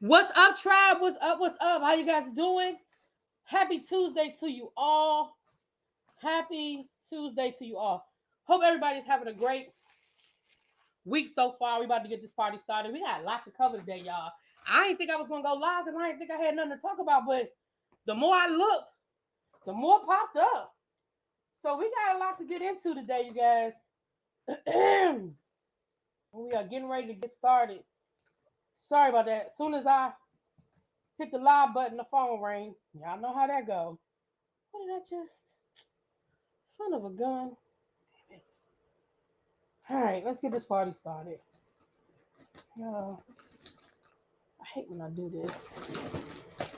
What's up, tribe? What's up? What's up? How you guys doing? Happy Tuesday to you all. Happy Tuesday to you all. Hope everybody's having a great week so far. We about to get this party started. We got a lot to cover today, y'all. I didn't think I was gonna go live because I didn't think I had nothing to talk about, but the more I looked, the more popped up. So we got a lot to get into today, you guys. We are getting ready to get started. Sorry about that. As soon as I hit the live button, the phone rang. Y'all know how that goes. What did I just? Son of a gun. Damn it. All right, let's get this party started. I hate when I do this.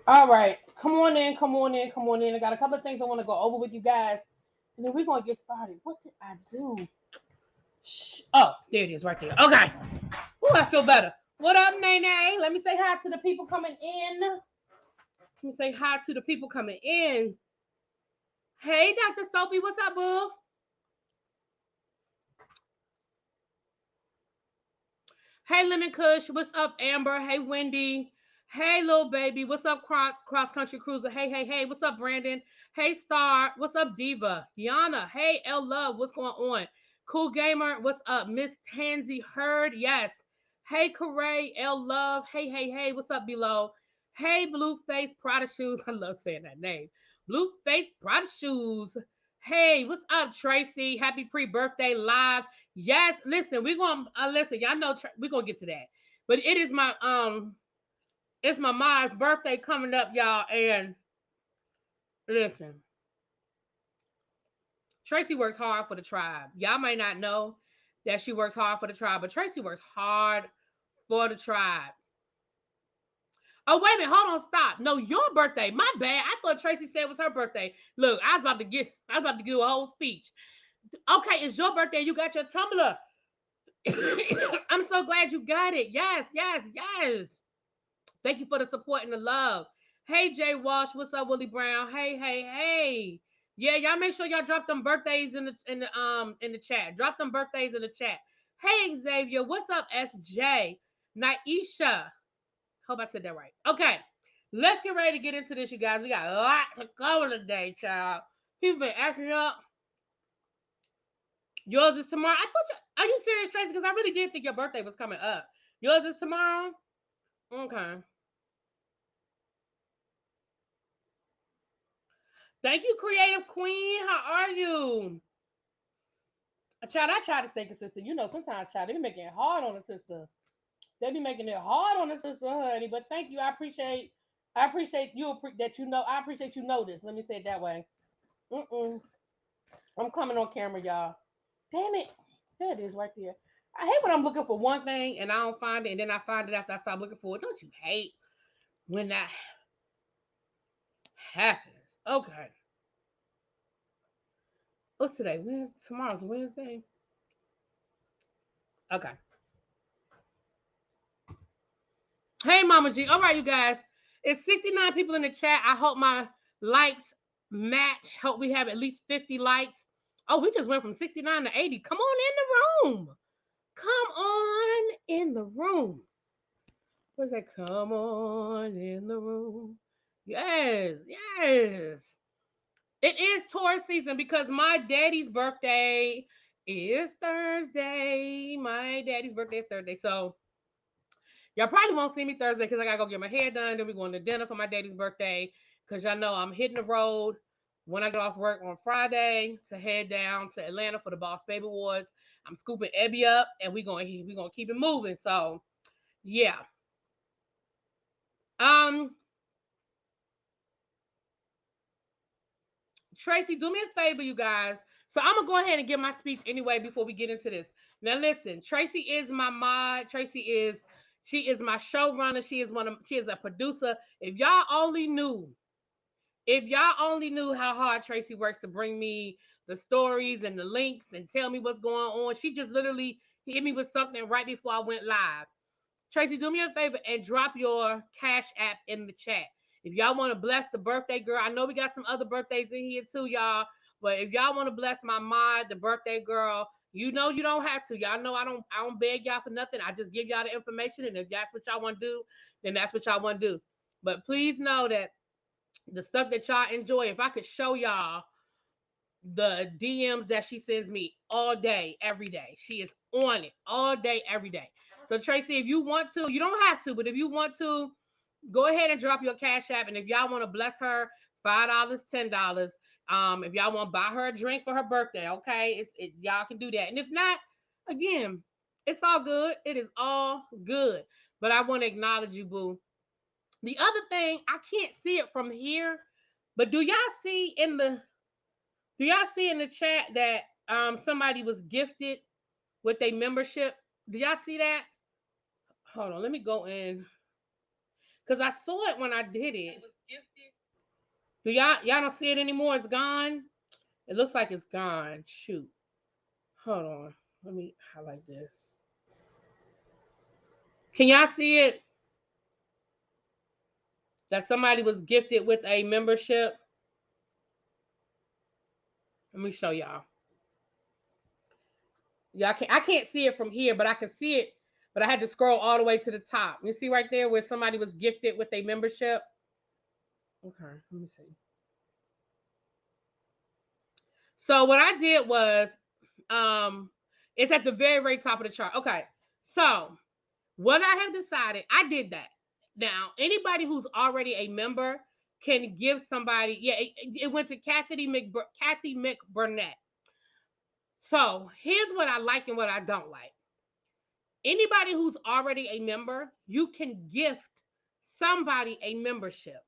All right, come on in, come on in, come on in. I got a couple of things I want to go over with you guys, and then we're going to get started. What did I do? Oh, there it is right there. Okay. Ooh, I feel better. What up, Nene? Let me say hi to the people coming in. Let me say hi to the people coming in. Hey, Dr. Sophie, what's up, boo? Hey, Lemon Kush, what's up, Amber? Hey, Wendy. Hey, little baby, what's up, Cross Country Cruiser? Hey, hey, hey, what's up, Brandon? Hey, Star, what's up, Diva? Yana, hey, L Love, what's going on? Cool Gamer, what's up? Miss Tansy Heard, yes. Hey, Corey, L Love, hey, hey, hey, what's up, below? Hey, Blueface Prada Shoes, I love saying that name. Blueface Prada Shoes. Hey, what's up, Tracy? Happy pre-birthday live. Yes, listen, we're gonna listen. Y'all know we're gonna get to that, but it's my mom's birthday coming up, y'all. And listen, Tracy works hard for the tribe. Y'all may not know that she works hard for the tribe, but Tracy works hard for the tribe. Oh, wait a minute, hold on, stop. No, your birthday. My bad. I thought Tracy said it was her birthday. Look, I was about to give a whole speech. Okay, it's your birthday. You got your Tumblr. I'm so glad you got it. Yes, yes, yes. Thank you for the support and the love. Hey, Jay Walsh, what's up, Willie Brown? Hey, hey, hey. Yeah, y'all make sure y'all drop them birthdays in the chat. Drop them birthdays in the chat. Hey, Xavier, what's up, SJ? Naisha. Hope I said that right. Okay, let's get ready to get into this, you guys. We got a lot to cover today, child. People been acting up. Yours is tomorrow. I thought you. Are you serious, Tracy? Because I really did think your birthday was coming up. Yours is tomorrow. Okay. Thank you, Creative Queen. How are you? Child, I try to stay consistent. You know, sometimes, child, they be making it hard on the sister. They be making it hard on the sister, honey. But thank you. I appreciate you that you know. I appreciate you know this. Let me say it that way. Mm-mm. I'm coming on camera, y'all. Damn it. There it is right there. I hate when I'm looking for one thing and I don't find it, and then I find it after I stop looking for it. Don't you hate when that happens? Okay. What's today? Tomorrow's Wednesday. Okay. Hey, Mama G. All right, you guys. It's 69 people in the chat. I hope my likes match. Hope we have at least 50 likes. Oh, we just went from 69 to 80. Come on in the room. Come on in the room. What's that? Come on in the room. Yes, yes. It is Taurus season because my daddy's birthday is Thursday. My daddy's birthday is Thursday. So y'all probably won't see me Thursday because I gotta go get my hair done. Then we're going to dinner for my daddy's birthday. Because y'all know I'm hitting the road when I get off work on Friday to head down to Atlanta for the Boss Baby Awards. I'm scooping Ebby up and we're gonna keep it moving. So yeah. Um Tracy, do me a favor, you guys. So I'm gonna go ahead and give my speech anyway before we get into this. Now, listen, Tracy is my mod. She is my showrunner. She is a producer. If y'all only knew how hard Tracy works to bring me the stories and the links and tell me what's going on. She just literally hit me with something right before I went live. Tracy, do me a favor and drop your Cash App in the chat. If y'all want to bless the birthday girl, I know we got some other birthdays in here too, y'all. But if y'all want to bless my mod, the birthday girl, you know you don't have to. Y'all know I don't beg y'all for nothing. I just give y'all the information, and if that's what y'all want to do, then that's what y'all want to do. But please know that the stuff that y'all enjoy, if I could show y'all the DMs that she sends me all day, every day. She is on it all day, every day. So Tracy, if you want to, you don't have to, but if you want to, go ahead and drop your cash app. And if y'all want to bless her, $5, $10. If y'all want to buy her a drink for her birthday, okay, y'all can do that. And if not, again, it's all good. It is all good. But I want to acknowledge you, boo. The other thing, I can't see it from here, but do y'all see in the chat that somebody was gifted with a membership? Do y'all see that? Hold on, let me go in because I saw it when I did it. Do y'all don't see it anymore? It's gone. It looks like it's gone. Shoot. Hold on. Let me highlight this. Can y'all see it? That somebody was gifted with a membership. Let me show y'all. I can't see it from here, but I can see it. But I had to scroll all the way to the top. You see right there where somebody was gifted with a membership? Okay, let me see. So what I did was, it's at the very, very top of the chart. Okay, so what I have decided, I did that. Now, anybody who's already a member can give somebody, yeah, it went to Kathy McBurnett. So here's what I like and what I don't like. Anybody who's already a member, you can gift somebody a membership.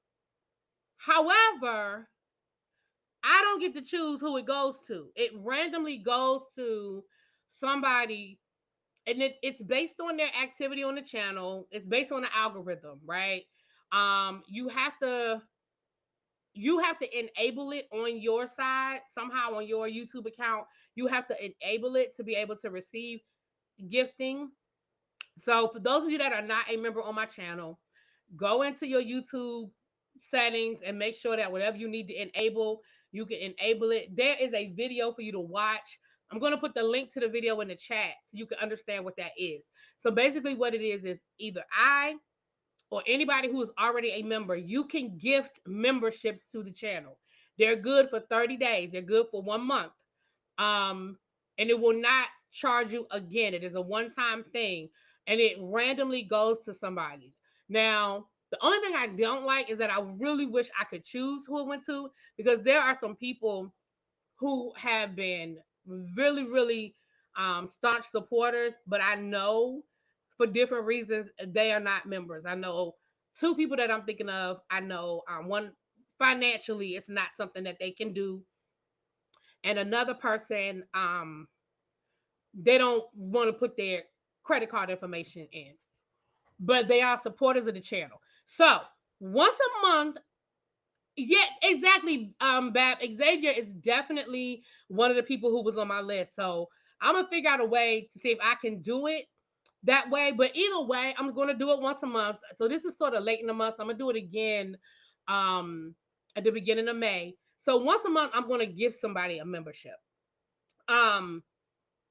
However, I don't get to choose who it goes to. It randomly goes to somebody, and it's based on their activity on the channel. It's based on the algorithm, right? You have to enable it on your side somehow on your YouTube account. You have to enable it to be able to receive gifting. So for those of you that are not a member on my channel, go into your YouTube settings and make sure that whatever you need to enable, you can enable it. There is a video for you to watch. I'm going to put the link to the video in the chat so you can understand what that is. So basically what it is either I or anybody who is already a member, you can gift memberships to the channel. They're good for 30 days. They're good for 1 month. And it will not charge you again. It is a one-time thing, and it randomly goes to somebody. Now, the only thing I don't like is that I really wish I could choose who it went to, because there are some people who have been really, really staunch supporters, but I know for different reasons they are not members. I know 2 people that I'm thinking of. I know one, financially it's not something that they can do, and another person, they don't want to put their credit card information in, but they are supporters of the channel. So once a month, yeah, exactly. Bab Xavier is definitely one of the people who was on my list. So I'm gonna figure out a way to see if I can do it that way. But either way, I'm gonna do it once a month. So this is sort of late in the month. So I'm gonna do it again at the beginning of May. So once a month, I'm gonna give somebody a membership. Um,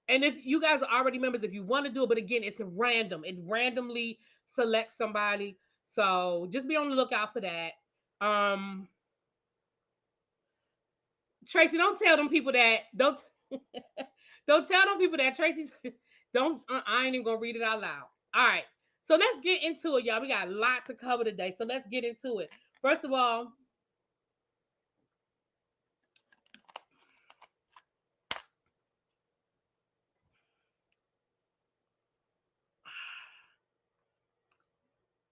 and if you guys are already members, if you want to do it, but again, it's random. It randomly selects somebody. So just be on the lookout for that. Um, Tracy, don't tell them people that don't tell them people that Tracy don't. I ain't even gonna read it out loud. All right, so let's get into it, y'all. We got a lot to cover today, so let's get into it. First of all,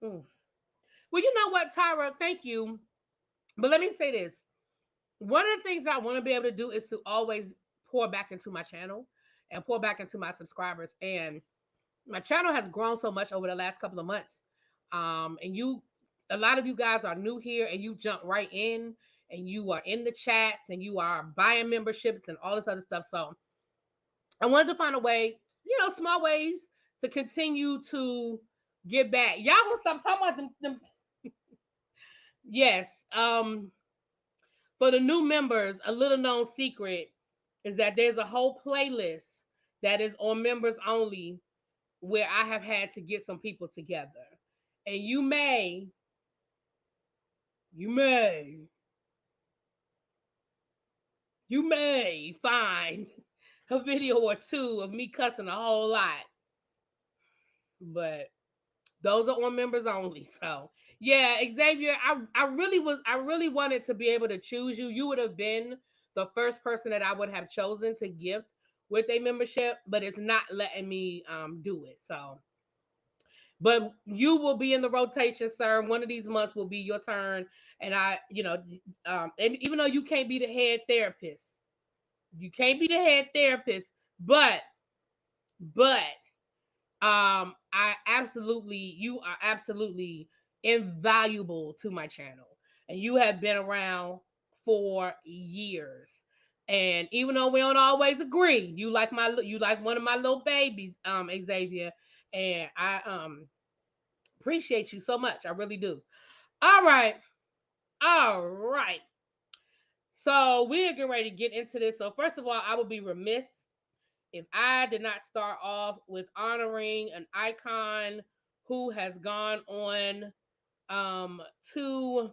well, you know what, Tyra, thank you, but let me say this. One of the things I want to be able to do is to always pour back into my channel and pour back into my subscribers. And my channel has grown so much over the last couple of months. And a lot of you guys are new here and you jump right in and you are in the chats and you are buying memberships and all this other stuff. So I wanted to find a way, small ways to continue to give back. Y'all gonna stop talking about them. Yes. For the new members, a little known secret is that there's a whole playlist that is on members only where I have had to get some people together. And you may, you may find a video or two of me cussing a whole lot. But those are on members only. So yeah, Xavier, I really wanted to be able to choose you. You would have been the first person that I would have chosen to gift with a membership, but it's not letting me do it. So but you will be in the rotation, sir. One of these months will be your turn. And and even though you can't be the head therapist, you can't be the head therapist, but you are absolutely invaluable to my channel, and you have been around for years. And even though we don't always agree, you like one of my little babies, Xavier, and I appreciate you so much. I really do. All right, all right. So we're getting ready to get into this. So first of all, I would be remiss if I did not start off with honoring an icon who has gone on to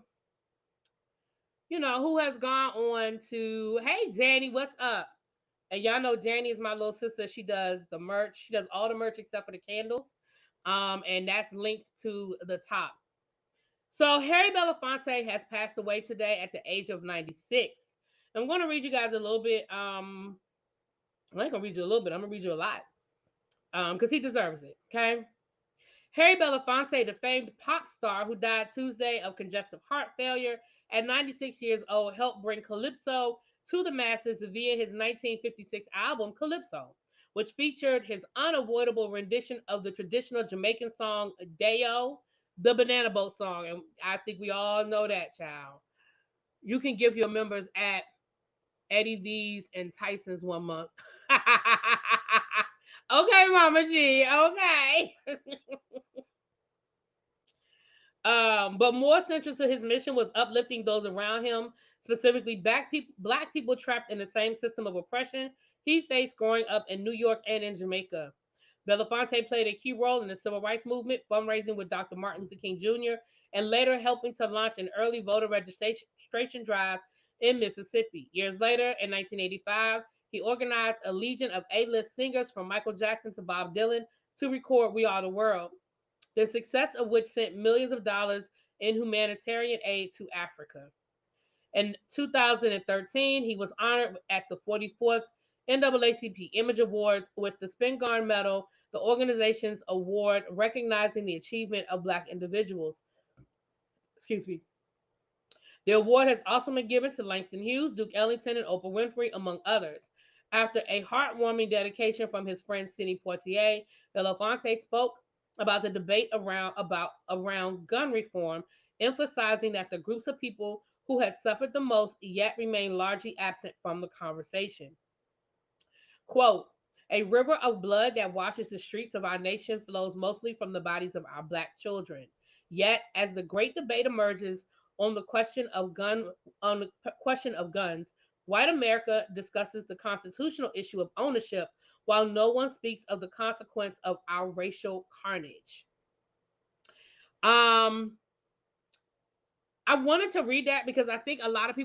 who has gone on to hey Danny, what's up? And y'all know Danny is my little sister. She does the merch. She does all the merch except for the candles. And that's linked to the top. So Harry Belafonte has passed away today at the age of 96. I'm going to read you guys a little bit. I ain't gonna read you a little bit. I'm gonna read you a lot. Because he deserves it. Okay. Harry Belafonte, the famed pop star who died Tuesday of congestive heart failure at 96 years old, helped bring Calypso to the masses via his 1956 album Calypso, which featured his unavoidable rendition of the traditional Jamaican song Deo, the Banana Boat song. And I think we all know that, child. You can give your members at Eddie V's and Tyson's 1 month. Okay, Mama G. Okay. But more central to his mission was uplifting those around him, specifically black people trapped in the same system of oppression he faced growing up in New York and in Jamaica. Belafonte played a key role in the civil rights movement, fundraising with Dr. Martin Luther King Jr., and later helping to launch an early voter registration drive in Mississippi. Years later, in 1985, he organized a legion of A-list singers from Michael Jackson to Bob Dylan to record We Are the World, the success of which sent millions of dollars in humanitarian aid to Africa. In 2013, he was honored at the 44th NAACP Image Awards with the Spingarn Medal, the organization's award recognizing the achievement of Black individuals. Excuse me. The award has also been given to Langston Hughes, Duke Ellington, and Oprah Winfrey, among others. After a heartwarming dedication from his friend Sidney Poitier, Belafonte spoke about the debate around gun reform, emphasizing that the groups of people who had suffered the most yet remain largely absent from the conversation. Quote, a river of blood that washes the streets of our nation flows mostly from the bodies of our black children. Yet, as the great debate emerges on the question of guns, white America discusses the constitutional issue of ownership while no one speaks of the consequence of our racial carnage. Um I wanted to read that because I don't think a lot of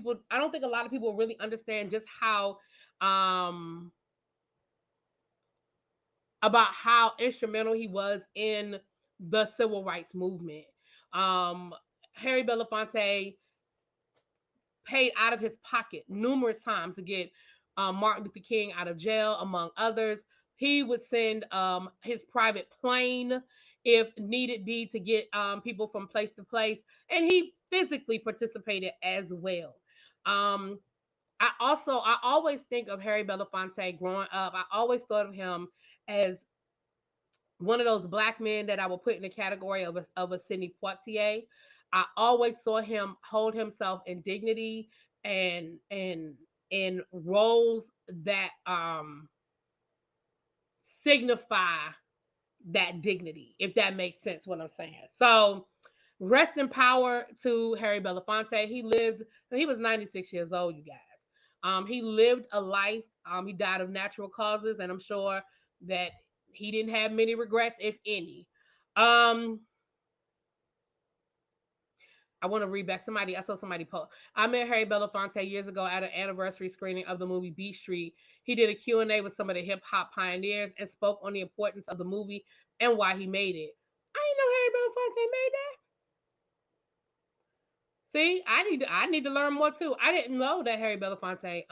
people really understand just how um about how instrumental he was in the civil rights movement. Um, Harry Belafonte paid out of his pocket numerous times to get Martin Luther King out of jail, among others. He would send his private plane if needed be to get people from place to place, and he physically participated as well. Um, I always think of Harry Belafonte growing up. I always thought of him as one of those black men that I would put in the category of a Sidney Poitier. I always saw him hold himself in dignity and in roles that signify that dignity, if that makes sense what I'm saying. So Rest in power to Harry Belafonte. He was 96 years old, you guys. He lived a life. He died of natural causes, and I'm sure that he didn't have many regrets, if any. Um, I want to read back somebody. I saw somebody post. I met Harry Belafonte years ago at an anniversary screening of the movie Beat Street. He did a Q&A with some of the hip hop pioneers and spoke on the importance of the movie and why he made it. I didn't know Harry Belafonte made that. See, I need to learn more too. I didn't know that Harry Belafonte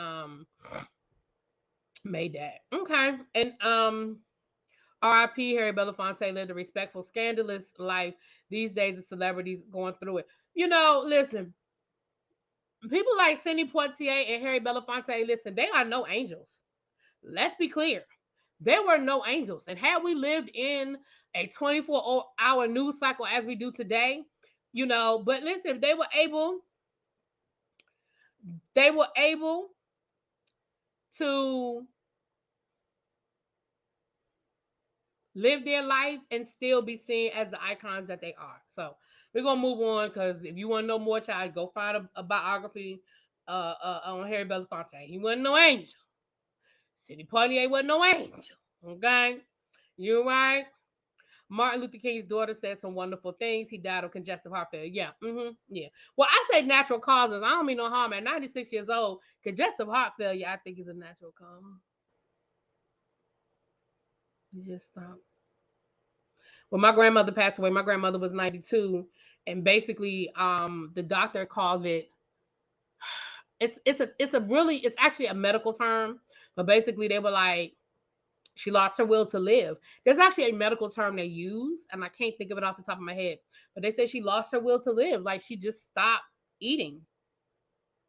made that. Okay. And R.I.P. Harry Belafonte lived a respectful, scandalous life. These days the celebrities going through it. Listen, people like Cindy Poitier and Harry Belafonte, listen, they are no angels. Let's be clear. There were no angels. And had we lived in a 24-hour news cycle as we do today, but listen, they were able to live their life and still be seen as the icons that they are. So we're gonna move on, because if you want to know more, child, go find a biography on Harry Belafonte. He wasn't no angel. Sidney Poitier wasn't no angel. Okay, you're right. Martin Luther King's daughter said some wonderful things. He died of congestive heart failure. Yeah, yeah. Well, I say natural causes. I don't mean no harm. At 96 years old, congestive heart failure, I think, is a natural cause. You just stop. When my grandmother passed away, my grandmother was 92, and basically, the doctor called it. It's actually a medical term, but basically they were like, she lost her will to live. There's actually a medical term they use, and I can't think of it off the top of my head, but they say she lost her will to live. Like, she just stopped eating.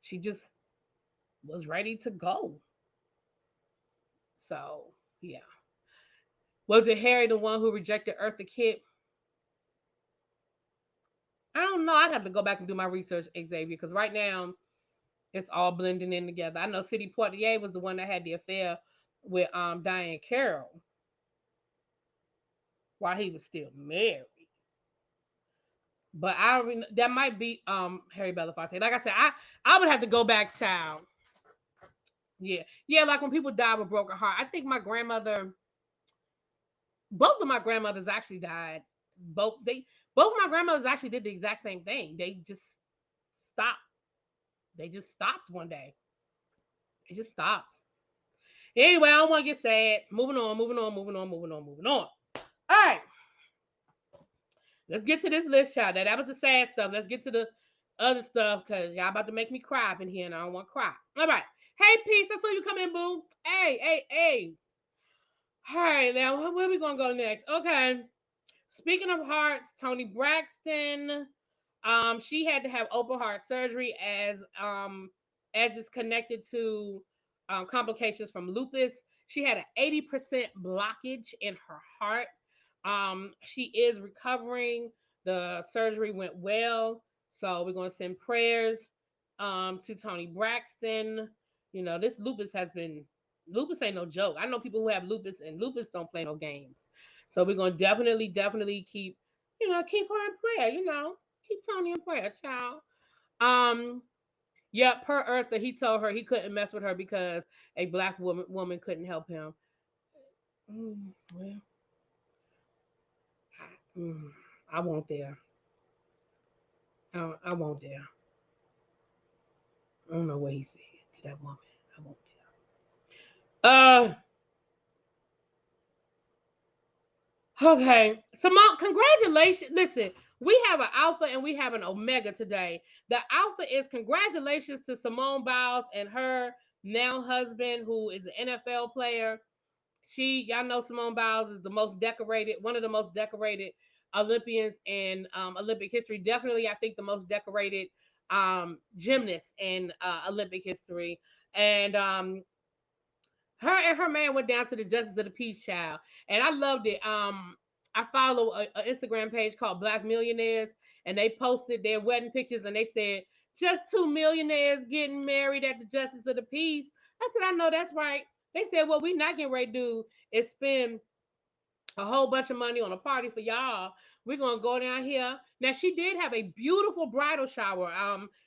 She just was ready to go. So yeah. Was it Harry the one who rejected Eartha Kitt? I don't know. I'd have to go back and do my research, Xavier, because right now it's all blending in together. I know Sidney Poitier was the one that had the affair with Diane Carroll while he was still married. But that might be Harry Belafonte. Like I said, I would have to go back, child. Yeah, yeah. Like when people die with broken heart. I think both of my grandmothers actually died. Both of my grandmothers actually did the exact same thing. Stopped. They just stopped one day. They just stopped. Anyway, I don't want to get sad. Moving on, moving on, moving on, moving on, moving on. All right, let's get to this list, child. That was the sad stuff. Let's get to the other stuff, because y'all about to make me cry up in here, and I don't want to cry. All right. Hey, Peace. I saw you come in, boo. Hey, hey, hey. All right, now, where we going to go next? Okay. Speaking of hearts, Toni Braxton, she had to have open heart surgery as it's connected to complications from lupus. She had an 80% blockage in her heart. She is recovering. The surgery went well, so we're gonna send prayers to Toni Braxton. This lupus ain't no joke. I know people who have lupus, and lupus don't play no games. So we're gonna definitely keep her in prayer. Keep Toni in prayer, child. Um, yeah, per Eartha, he told her he couldn't mess with her because a black woman couldn't help him. Well, I won't there. I won't there. I don't know what he said to that woman. I won't there. Okay, Simone, congratulations. Listen, we have an alpha and we have an omega today. The alpha is congratulations to Simone Biles and her now husband, who is an NFL player. Y'all know Simone Biles is one of the most decorated Olympians in Olympic history. Definitely, I think the most decorated gymnast in Olympic history. And her and her man went down to the Justice of the Peace, child, and I loved it. I follow a Instagram page called Black Millionaires, and they posted their wedding pictures, and they said just two millionaires getting married at the Justice of the Peace. I said, I know that's right. They said, what we not getting ready to do is spend a whole bunch of money on a party for y'all. We're gonna go down here. Now she did have a beautiful bridal shower.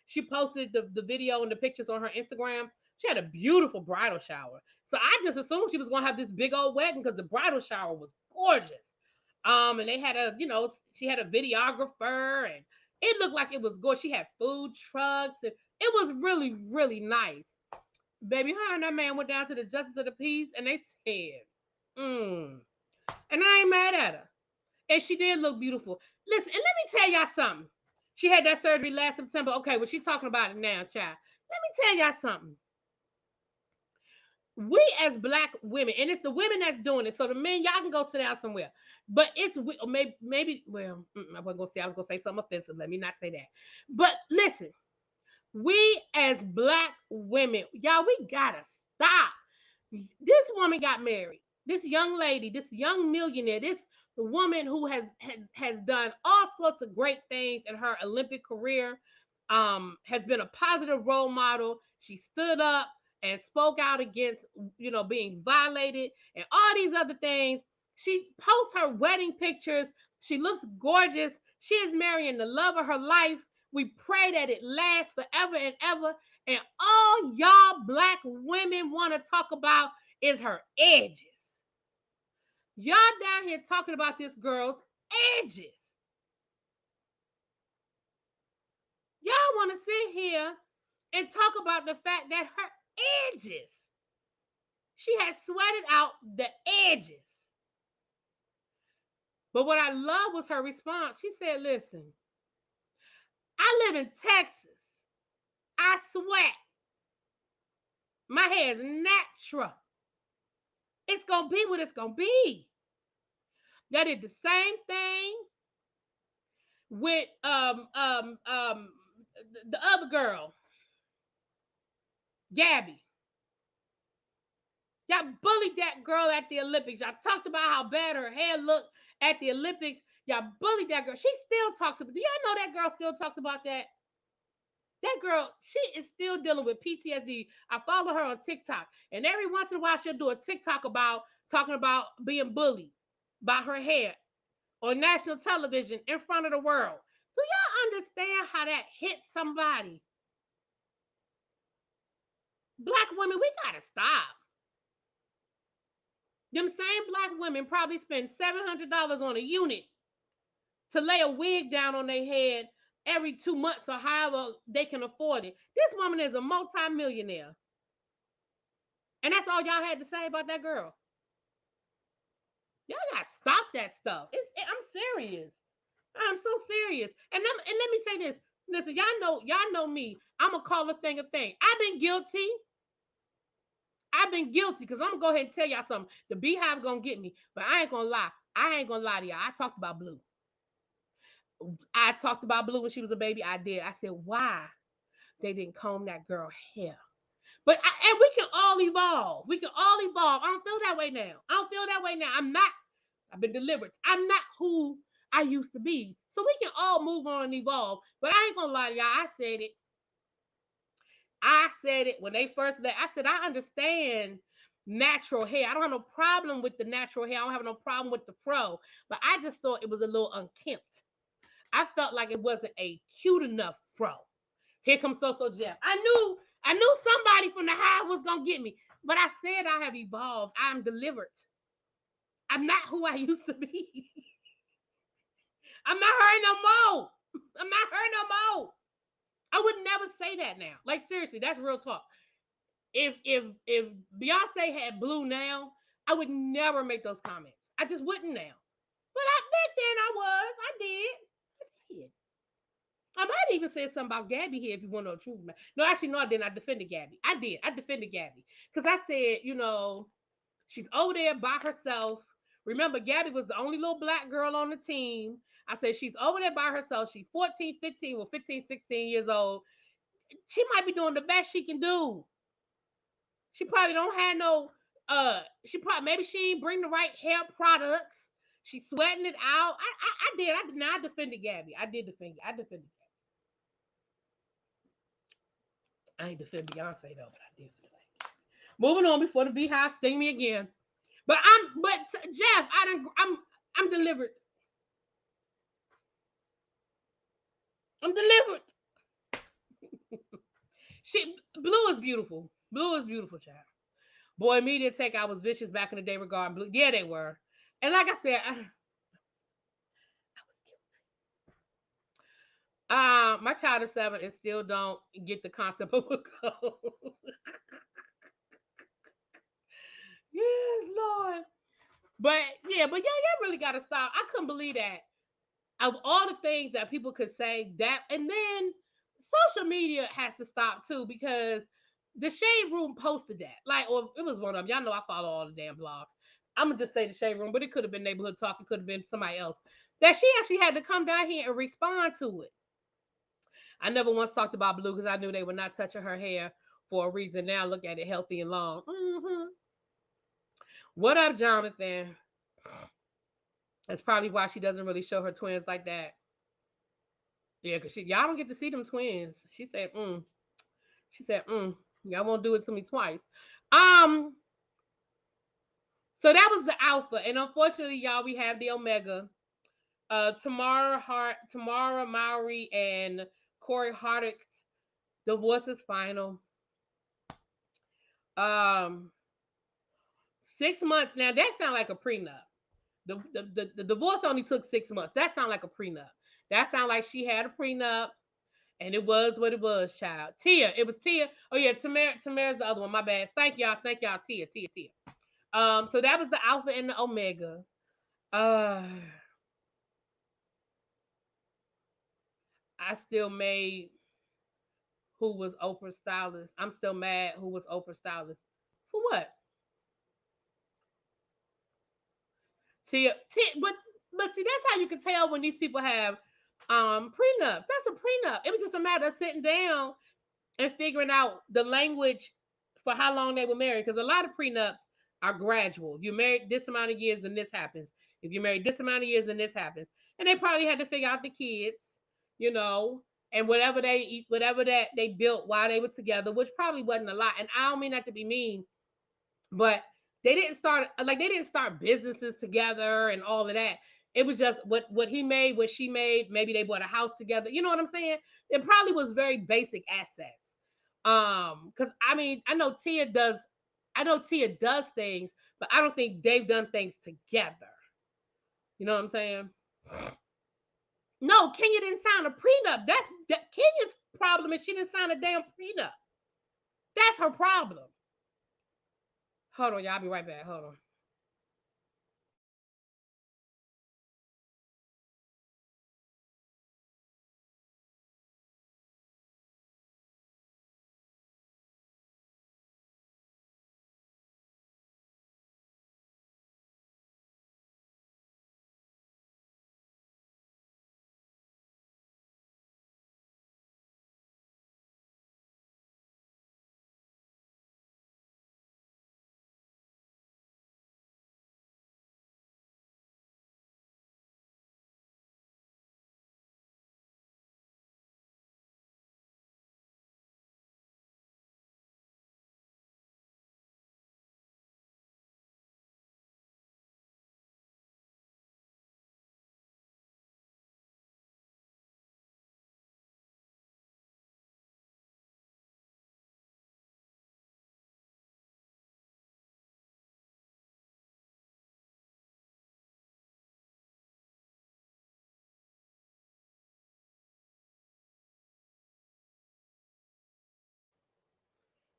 She posted the video and the pictures on her Instagram. She had a beautiful bridal shower. So I just assumed she was gonna have this big old wedding because the bridal shower was gorgeous. And they had she had a videographer and it looked like it was good. She had food trucks and it was really, really nice. Baby, her and that man went down to the justice of the peace and they said, and I ain't mad at her. And she did look beautiful. Listen, and let me tell y'all something. She had that surgery last September. Okay, well, she's talking about it now, child. Let me tell y'all something. We as black women, and it's the women that's doing it. So the men, y'all can go sit down somewhere. But it's maybe well, I wasn't gonna say I was gonna say something offensive. Let me not say that. But listen, we as black women, y'all, we gotta stop. This woman got married. This young lady, this young millionaire, this woman who has done all sorts of great things in her Olympic career, has been a positive role model. She stood up and spoke out against, being violated and all these other things. She posts her wedding pictures. She looks gorgeous. She is marrying the love of her life. We pray that it lasts forever and ever. And all y'all black women want to talk about is her edges. Y'all down here talking about this girl's edges. Y'all want to sit here and talk about the fact that her edges, she has sweated out the edges. But what I love was her response. She said, listen, I live in Texas. I sweat. My hair is natural. It's going to be what it's going to be. That did the same thing with the other girl, Gabby. Y'all bullied that girl at the Olympics. Y'all talked about how bad her hair looked at the Olympics. Y'all bullied that girl. She still talks about. Do y'all know that girl still talks about that? That girl, she is still dealing with PTSD. I follow her on TikTok, and every once in a while she'll do a TikTok about talking about being bullied by her hair on national television in front of the world. Do y'all understand how that hits somebody? Black women, we gotta stop. Them same black women probably spend $700 on a unit to lay a wig down on their head every 2 months or however they can afford it. This woman is a multi-millionaire. And that's all y'all had to say about that girl. Y'all gotta stop that stuff. I'm serious. I'm so serious. And let me say this. Listen, y'all know me. I'm gonna call a thing a thing. I've been guilty because I'm gonna go ahead and tell y'all something. The Beehive gonna get me, but I ain't gonna lie. To y'all. I talked about Blue. I talked about Blue when she was a baby. I did. I said, why they didn't comb that girl hair? And we can all evolve. I don't feel that way now. I've been delivered. I'm not who I used to be. So we can all move on and evolve. But I ain't gonna lie to y'all. I said it when they first left. I said, I understand natural hair. I don't have no problem with the natural hair. I don't have no problem with the fro. But I just thought it was a little unkempt. I felt like it wasn't a cute enough fro. Here comes So Jeff. I knew somebody from the hive was gonna get me. But I said I have evolved. I'm delivered. I'm not who I used to be. I'm not her no more. I would never say that now. Like seriously, that's real talk. If Beyonce had Blue now, I would never make those comments. I just wouldn't now. But back then I did. I might even say something about Gabby here if you want to know the truth. No, actually, no, I didn't. I defended Gabby. I did. I defended Gabby. Because I said, she's over there by herself. Remember, Gabby was the only little black girl on the team. I said, she's over there by herself. She's 14, 15, well, 15, 16 years old. She might be doing the best she can do. She probably don't have no, maybe she ain't bring the right hair products. She's sweating it out. I did. I defended Gabby. I defended Gabby. I ain't defend Beyonce though, but I did. Moving on before the Beehive sting me again. But Jeff, I'm delivered. I'm delivered. Blue is beautiful. Blue is beautiful, child. Boy, Media Tech, I was vicious back in the day regarding Blue. Yeah, they were. And like I said, I was guilty. My child is 7 and still don't get the concept of a code. Yes, Lord. But yeah, y'all really gotta stop. I couldn't believe that. Of all the things that people could say, that and then social media has to stop too, because the Shade Room posted that. Like, or it was one of them. Y'all know I follow all the damn blogs. I'm gonna just say the Shade Room, but it could have been Neighborhood Talk, it could have been somebody else. That she actually had to come down here and respond to it. I never once talked about Blue because I knew they were not touching her hair for a reason. Now look at it, healthy and long. Mm-hmm. What up, Jonathan? That's probably why she doesn't really show her twins like that. Yeah, because y'all don't get to see them twins. She said, mm. She said, mm. Y'all won't do it to me twice. Um, so that was the alpha. And unfortunately, y'all, we have the omega. Tamara Mowry and Corey Hardick's divorce is final. 6 months. Now that sounds like a prenup. The divorce only took 6 months. That sounds like a prenup. That sounds like she had a prenup. And it was what it was, child. Tia. It was Tia. Oh, yeah. Tamara's the other one. My bad. Thank y'all. Tia. So that was the alpha and the omega. I still made who was Oprah stylist. I'm still mad who was Oprah stylist. For what? But see, that's how you can tell when these people have prenups. That's a prenup. It was just a matter of sitting down and figuring out the language for how long they were married. Because a lot of prenups are gradual. If you're married this amount of years, then this happens. If you're married this amount of years, then this happens. And they probably had to figure out the kids, you know, and whatever that they built while they were together, which probably wasn't a lot. And I don't mean that to be mean, but they didn't start businesses together and all of that. It was just what he made, what she made. Maybe they bought a house together. You know what I'm saying? It probably was very basic assets. Because I mean, I know Tia does things, but I don't think they've done things together. You know what I'm saying? No, Kenya didn't sign a prenup. Kenya's problem is she didn't sign a damn prenup. That's her problem. Hold on, y'all. I'll be right back. Hold on.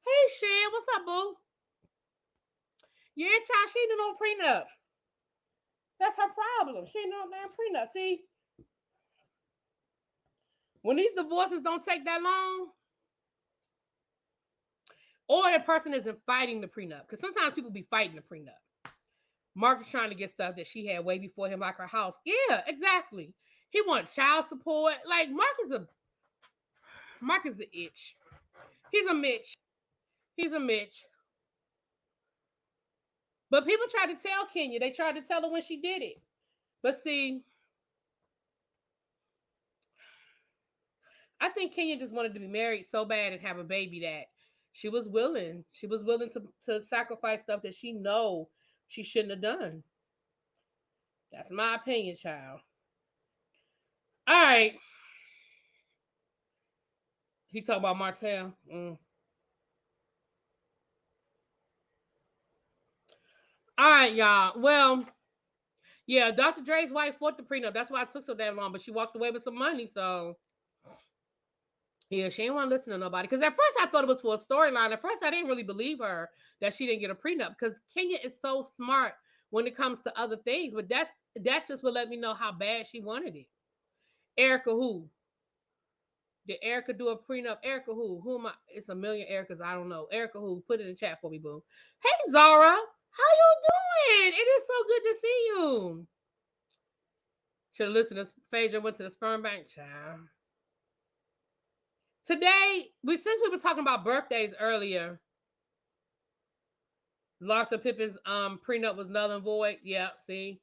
Hey, Shan, what's up, boo? Yeah, child, she didn't no prenup. That's her problem. She ain't no damn prenup. See, when these divorces don't take that long, or the person isn't fighting the prenup, because sometimes people be fighting the prenup. Mark is trying to get stuff that she had way before him, like her house. Yeah, exactly. He wants child support. Like Mark is an itch. He's a Mitch. He's a Mitch. But people try to tell Kenya. They tried to tell her when she did it. But see, I think Kenya just wanted to be married so bad and have a baby that she was willing. She was willing to sacrifice stuff that she shouldn't have done. That's my opinion, child. All right. He talked about Martell. All right, y'all. Well, yeah, Dr. Dre's wife fought the prenup. That's why it took so damn long. But she walked away with some money, so yeah, she didn't want to listen to nobody. Because at first I thought it was for a storyline. At first I didn't really believe her that she didn't get a prenup. Because Kenya is so smart when it comes to other things. But that's just what let me know how bad she wanted it. Erica who? Did Erica do a prenup? Erica who? Who am I? It's a million Ericas. I don't know. Erica who? Put it in the chat for me, boo. Hey Zara, how you doing? It is so good to see you. Should have listened to Phaedra went to the sperm bank, child. Today, since we were talking about birthdays earlier, Larsa Pippen's prenup was null and void. Yeah, see.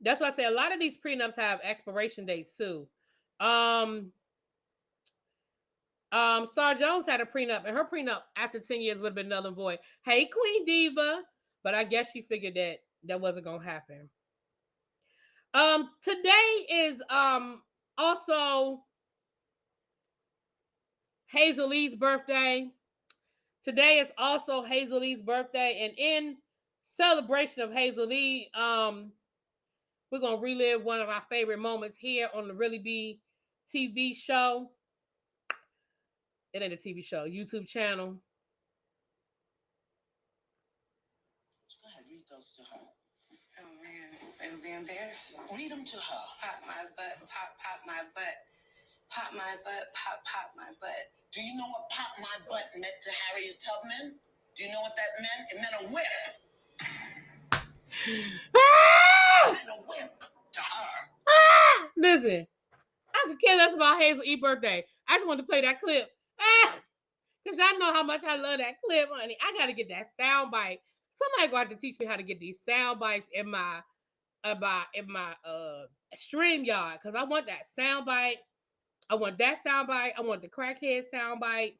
That's why I say a lot of these prenups have expiration dates too. Um Star Jones had a prenup, and her prenup after 10 years would have been null and void. Hey, Queen Diva. But I guess she figured that wasn't gonna happen. Today is also Hazel Lee's birthday. Today is also Hazel Lee's birthday, and in celebration of Hazel Lee, we're gonna relive one of our favorite moments here on the Really Be TV show. It ain't a TV show, YouTube channel. Go ahead, read those to her. Oh man, it'll be embarrassing. Read them to her. Pop my butt, pop my butt. Pop my butt, pop my butt. Do you know what pop my butt meant to Harriet Tubman? Do you know what that meant? It meant a whip. It meant a whip to her. Listen, I could care less about Hazel E birthday. I just wanted to play that clip. Because I know how much I love that clip, honey. I got to get that sound bite. Somebody going to teach me how to get these sound bites in my stream yard. Because I want that sound bite. I want that sound bite. I want the crackhead sound bite.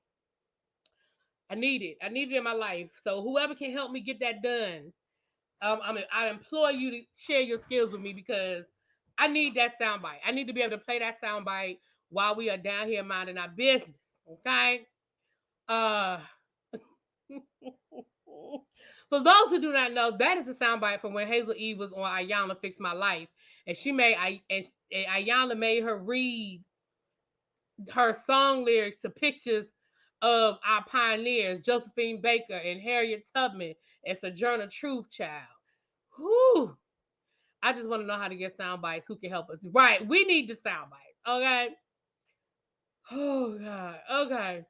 I need it. I need it in my life. So whoever can help me get that done, I implore you to share your skills with me because I need that sound bite. I need to be able to play that sound bite while we are down here minding our business. Okay. Uh, For those who do not know, that is a soundbite from when Hazel Eve was on Ayanna Fix My Life, and Ayanna made her read her song lyrics to pictures of our pioneers, Josephine Baker and Harriet Tubman and Sojourner Truth Child. Whew. I just want to know how to get sound bites. Who can help us? Right. We need the sound bites. Okay. Oh, God. Okay.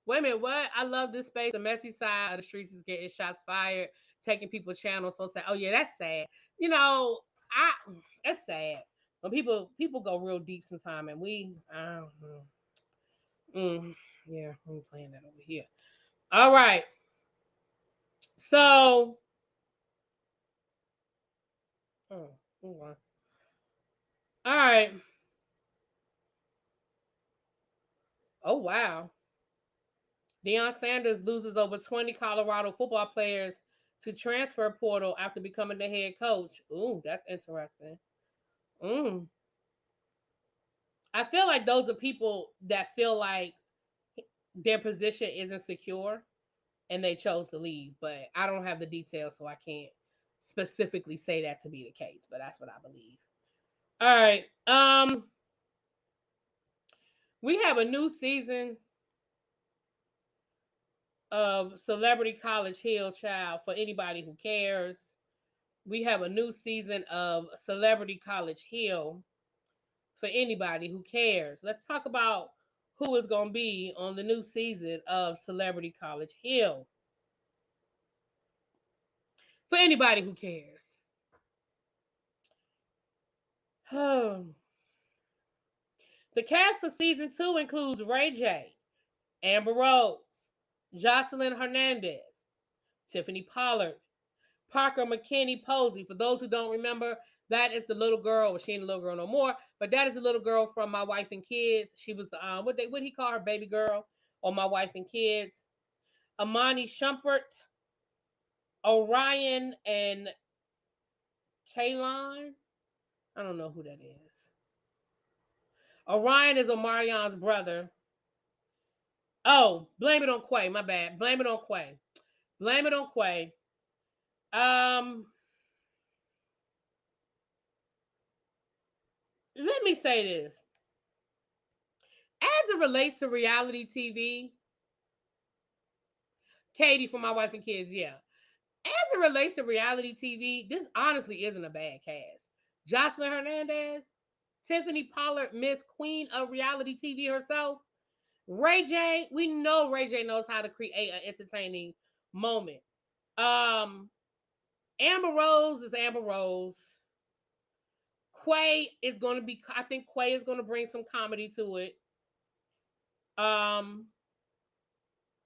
Wait a minute. What? I love this space. The messy side of the streets is getting shots fired, taking people's channels. So sad. Oh, yeah. That's sad. You know, that's sad. When people go real deep sometime and I don't know. Yeah, I'm playing that over here. All right. So, all right. Oh, wow. Deion Sanders loses over 20 Colorado football players to transfer portal after becoming the head coach. Ooh, that's interesting. Mm. I feel like those are people that feel like their position isn't secure and they chose to leave, but I don't have the details, so I can't specifically say that to be the case, but that's what I believe. All right. We have a new season of Celebrity College Hill, child, for anybody who cares. We have a new season of Celebrity College Hill for anybody who cares. Let's talk about who is going to be on the new season of Celebrity College Hill for anybody who cares. The cast for season 2 includes Ray J, Amber Rose, Jocelyn Hernandez, Tiffany Pollard, Parker McKinney Posey. For those who don't remember, that is the little girl. Well, she ain't a little girl no more, but that is the little girl from My Wife and Kids. She was what he call her, baby girl on My Wife and Kids. Amani Shumpert, Orion and Kaylon. I don't know who that is. Orion is Omarion's brother. Oh, blame it on Quay. My bad. Blame it on Quay. Blame it on Quay. Um, Let me say this. As it relates to reality TV, Katie from My Wife and Kids, yeah. As it relates to reality TV, this honestly isn't a bad cast. Jocelyn Hernandez, Tiffany Pollard, Miss Queen of reality TV herself. Ray J, we know Ray J knows how to create an entertaining moment. Um, Amber Rose is Amber Rose. Quay is going to be, I think Quay is going to bring some comedy to it. Um,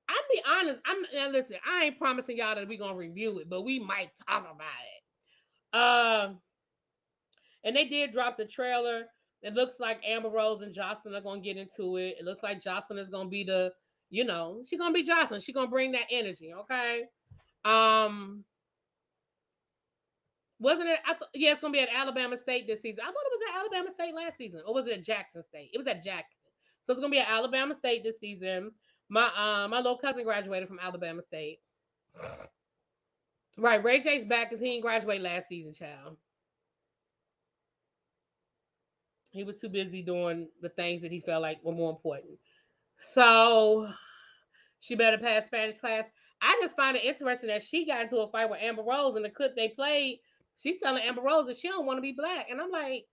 I'll be honest. Now listen. I ain't promising y'all that we're gonna review it, but we might talk about it. And they did drop the trailer. It looks like Amber Rose and Jocelyn are gonna get into it. It looks like Jocelyn is gonna be she's gonna be Jocelyn. She's gonna bring that energy. Okay. Um, wasn't it? Yeah, it's gonna be at Alabama State this season. I thought it was at Alabama State last season, or was it at Jackson State? It was at Jackson. So it's gonna be at Alabama State this season. My little cousin graduated from Alabama State. Right, Ray J's back because he didn't graduate last season, child. He was too busy doing the things that he felt like were more important. So she better pass Spanish class. I just find it interesting that she got into a fight with Amber Rose in the clip they played. She's telling Amber Rose that she don't want to be black. And I'm like,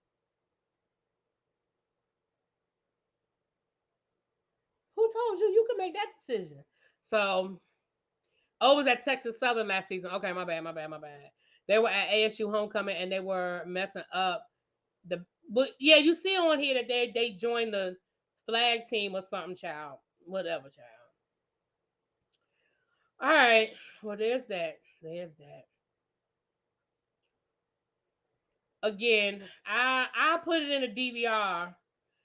who told you you could make that decision? So, oh, it was at Texas Southern last season. Okay, my bad. They were at ASU homecoming and they were messing up but yeah, you see on here that they joined the flag team or something, child. Whatever, child. All right. Well, there's that. There's that. Again, I put it in a DVR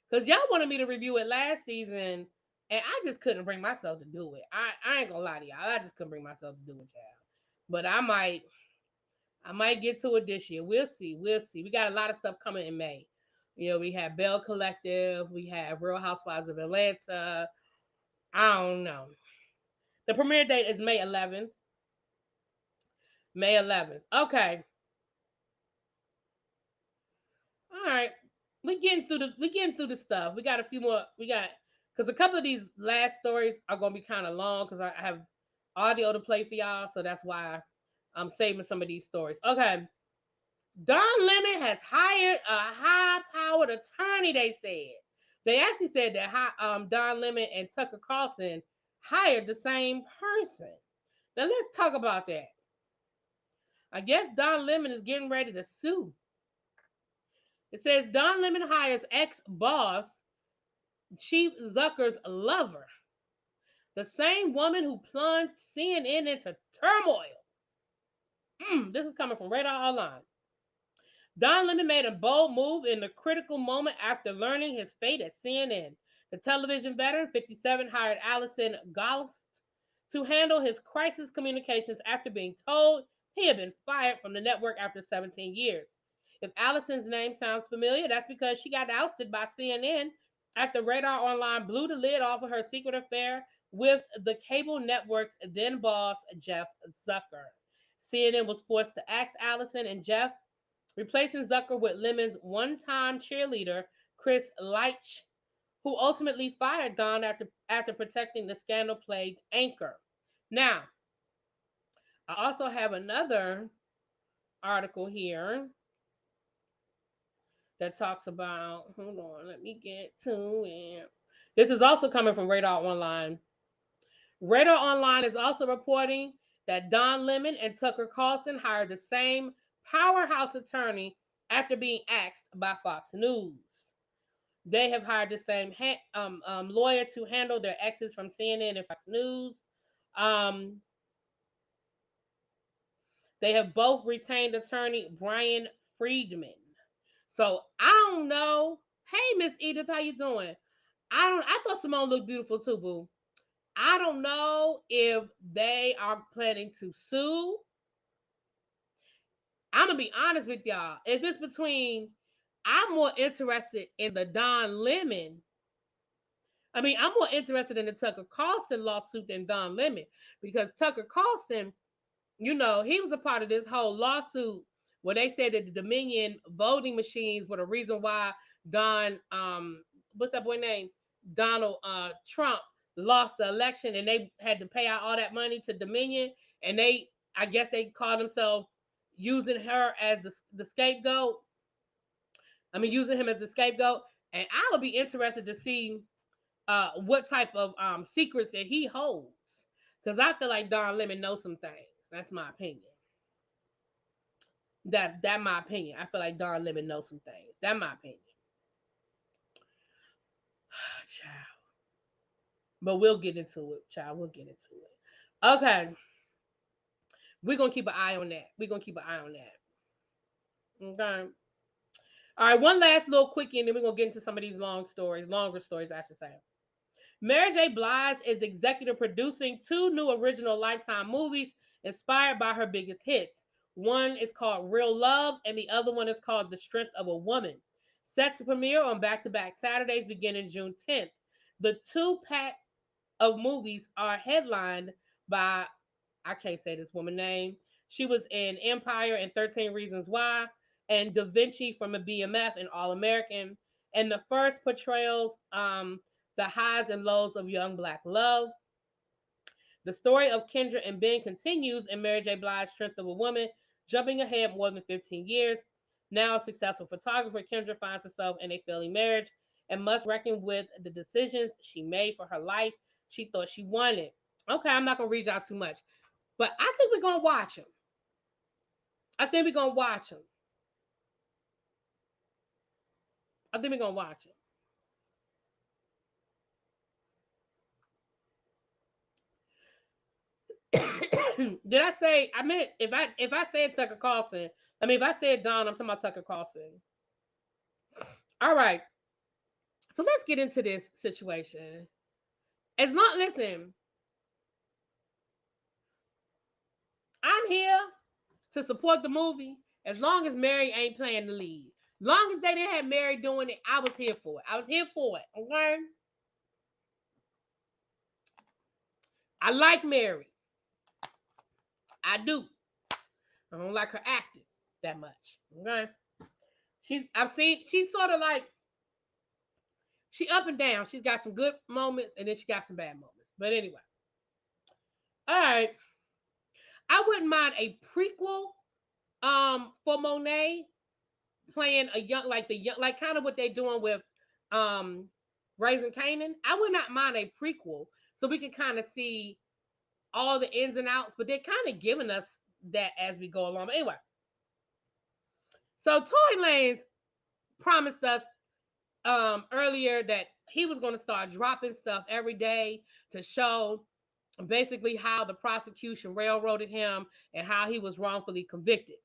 because y'all wanted me to review it last season, and I just couldn't bring myself to do it. I ain't gonna lie to y'all. I just couldn't bring myself to do it, child. But I might get to it this year. We'll see. We'll see. We got a lot of stuff coming in May. We have Bell Collective. We have Real Housewives of Atlanta. I don't know. The premiere date is May 11th. May 11th. Okay. All right. We getting through the stuff. We got a few more. Because a couple of these last stories are gonna be kind of long because I have audio to play for y'all, so that's why I'm saving some of these stories. Okay. Don Lemon has hired a high-powered attorney. They actually said that Don Lemon and Tucker Carlson hired the same person. Now let's talk about that. I guess Don Lemon is getting ready to sue. It says Don Lemon hires ex-boss Chief Zucker's lover, the same woman who plunged CNN into turmoil. This is coming from Radar Online. Don Lemon made a bold move in the critical moment after learning his fate at CNN. The television veteran, 57, hired Allison Gollust to handle his crisis communications after being told he had been fired from the network after 17 years. If Allison's name sounds familiar, that's because she got ousted by CNN after Radar Online blew the lid off of her secret affair with the cable network's then boss, Jeff Zucker. CNN was forced to axe Allison and Jeff, replacing Zucker with Lemon's one-time cheerleader, Chris Leitch, who ultimately fired Don after protecting the scandal-plagued anchor. Now, I also have another article here that talks about, hold on, let me get to it. This is also coming from Radar Online. Radar Online is also reporting that Don Lemon and Tucker Carlson hired the same powerhouse attorney after being axed by Fox News. They have hired the same lawyer to handle their exes from CNN and Fox News. They have both retained attorney Brian Friedman. So I don't know. Hey, Miss Edith, how you doing? I thought Simone looked beautiful too, boo. I don't know if they are planning to sue I'm gonna be honest with y'all. If it's between, I'm more interested in the Don Lemon. I'm more interested in the Tucker Carlson lawsuit than Don Lemon, because Tucker Carlson, he was a part of this whole lawsuit where they said that the Dominion voting machines were the reason why what's that boy name? Donald Trump lost the election, and they had to pay out all that money to Dominion, and I guess they called themselves using her as the scapegoat. Using him as the scapegoat, and I would be interested to see what type of secrets that he holds, because I feel like Don Lemon knows some things. That's my opinion. That my opinion. I feel like Don Lemon knows some things. That's my opinion. Child. But we'll get into it, child. We'll get into it. Okay. We're gonna keep an eye on that. We're gonna keep an eye on that. Okay. All right, one last little quickie, and then we're gonna get into some of these longer stories, I should say. Mary J. Blige is executive producing two new original Lifetime movies inspired by her biggest hits. One is called Real Love, and the other one is called The Strength of a Woman. Set to premiere on back-to-back Saturdays beginning June 10th. The two pack of movies are headlined by, I can't say this woman's name. She was in Empire and 13 Reasons Why, and Da Vinci from a BMF and All American. And the first portrayals the highs and lows of young black love. The story of Kendra and Ben continues in Mary J. Blige's Strength of a Woman, jumping ahead more than 15 years. Now a successful photographer, Kendra finds herself in a failing marriage and must reckon with the decisions she made for her life she thought she wanted. Okay, I'm not going to read y'all too much, but I think we're going to watch them. I think we're going to watch them. I think we're going to watch them. Did I say? I meant if I said Tucker Carlson, if I said Don, I'm talking about Tucker Carlson. All right, so let's get into this situation. It's not listen. I'm here to support the movie as long as Mary ain't playing the lead. Long as they didn't have Mary doing it, I was here for it. I was here for it. Okay. I like Mary. I do. I don't like her acting that much. Okay. She's sort of like, she up and down. She's got some good moments and then she got some bad moments. But anyway. All right. I wouldn't mind a prequel for Monet playing a young, like kind of what they're doing with um Raising Canaan. I would not mind a prequel so we can kind of see all the ins and outs, but they're kind of giving us that as we go along. But anyway, so Tory Lanez promised us earlier that he was going to start dropping stuff every day to show basically how the prosecution railroaded him and how he was wrongfully convicted.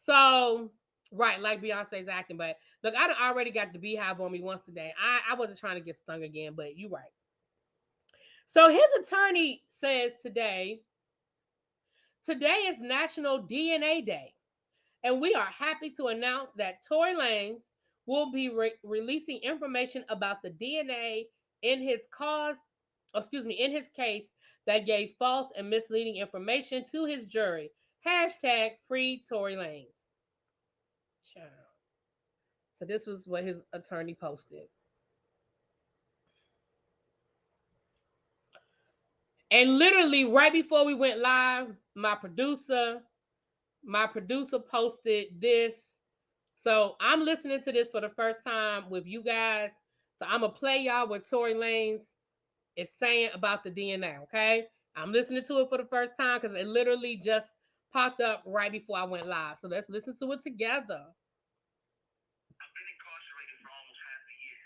So, right, like Beyonce's acting, but look, I already got the beehive on me once today. I wasn't trying to get stung again, but you're right. So his attorney says today is National DNA Day, and we are happy to announce that Tory Lanez will be releasing information about the DNA in his in his case that gave false and misleading information to his jury. Hashtag free Tory Lanez. Child. So this was what his attorney posted. And literally right before we went live, my producer posted this. So I'm listening to this for the first time with you guys. So I'm gonna play y'all what Tory Lanez is saying about the DNA. Okay, I'm listening to it for the first time because it literally just popped up right before I went live. So let's listen to it together. I've been incarcerated for almost half a year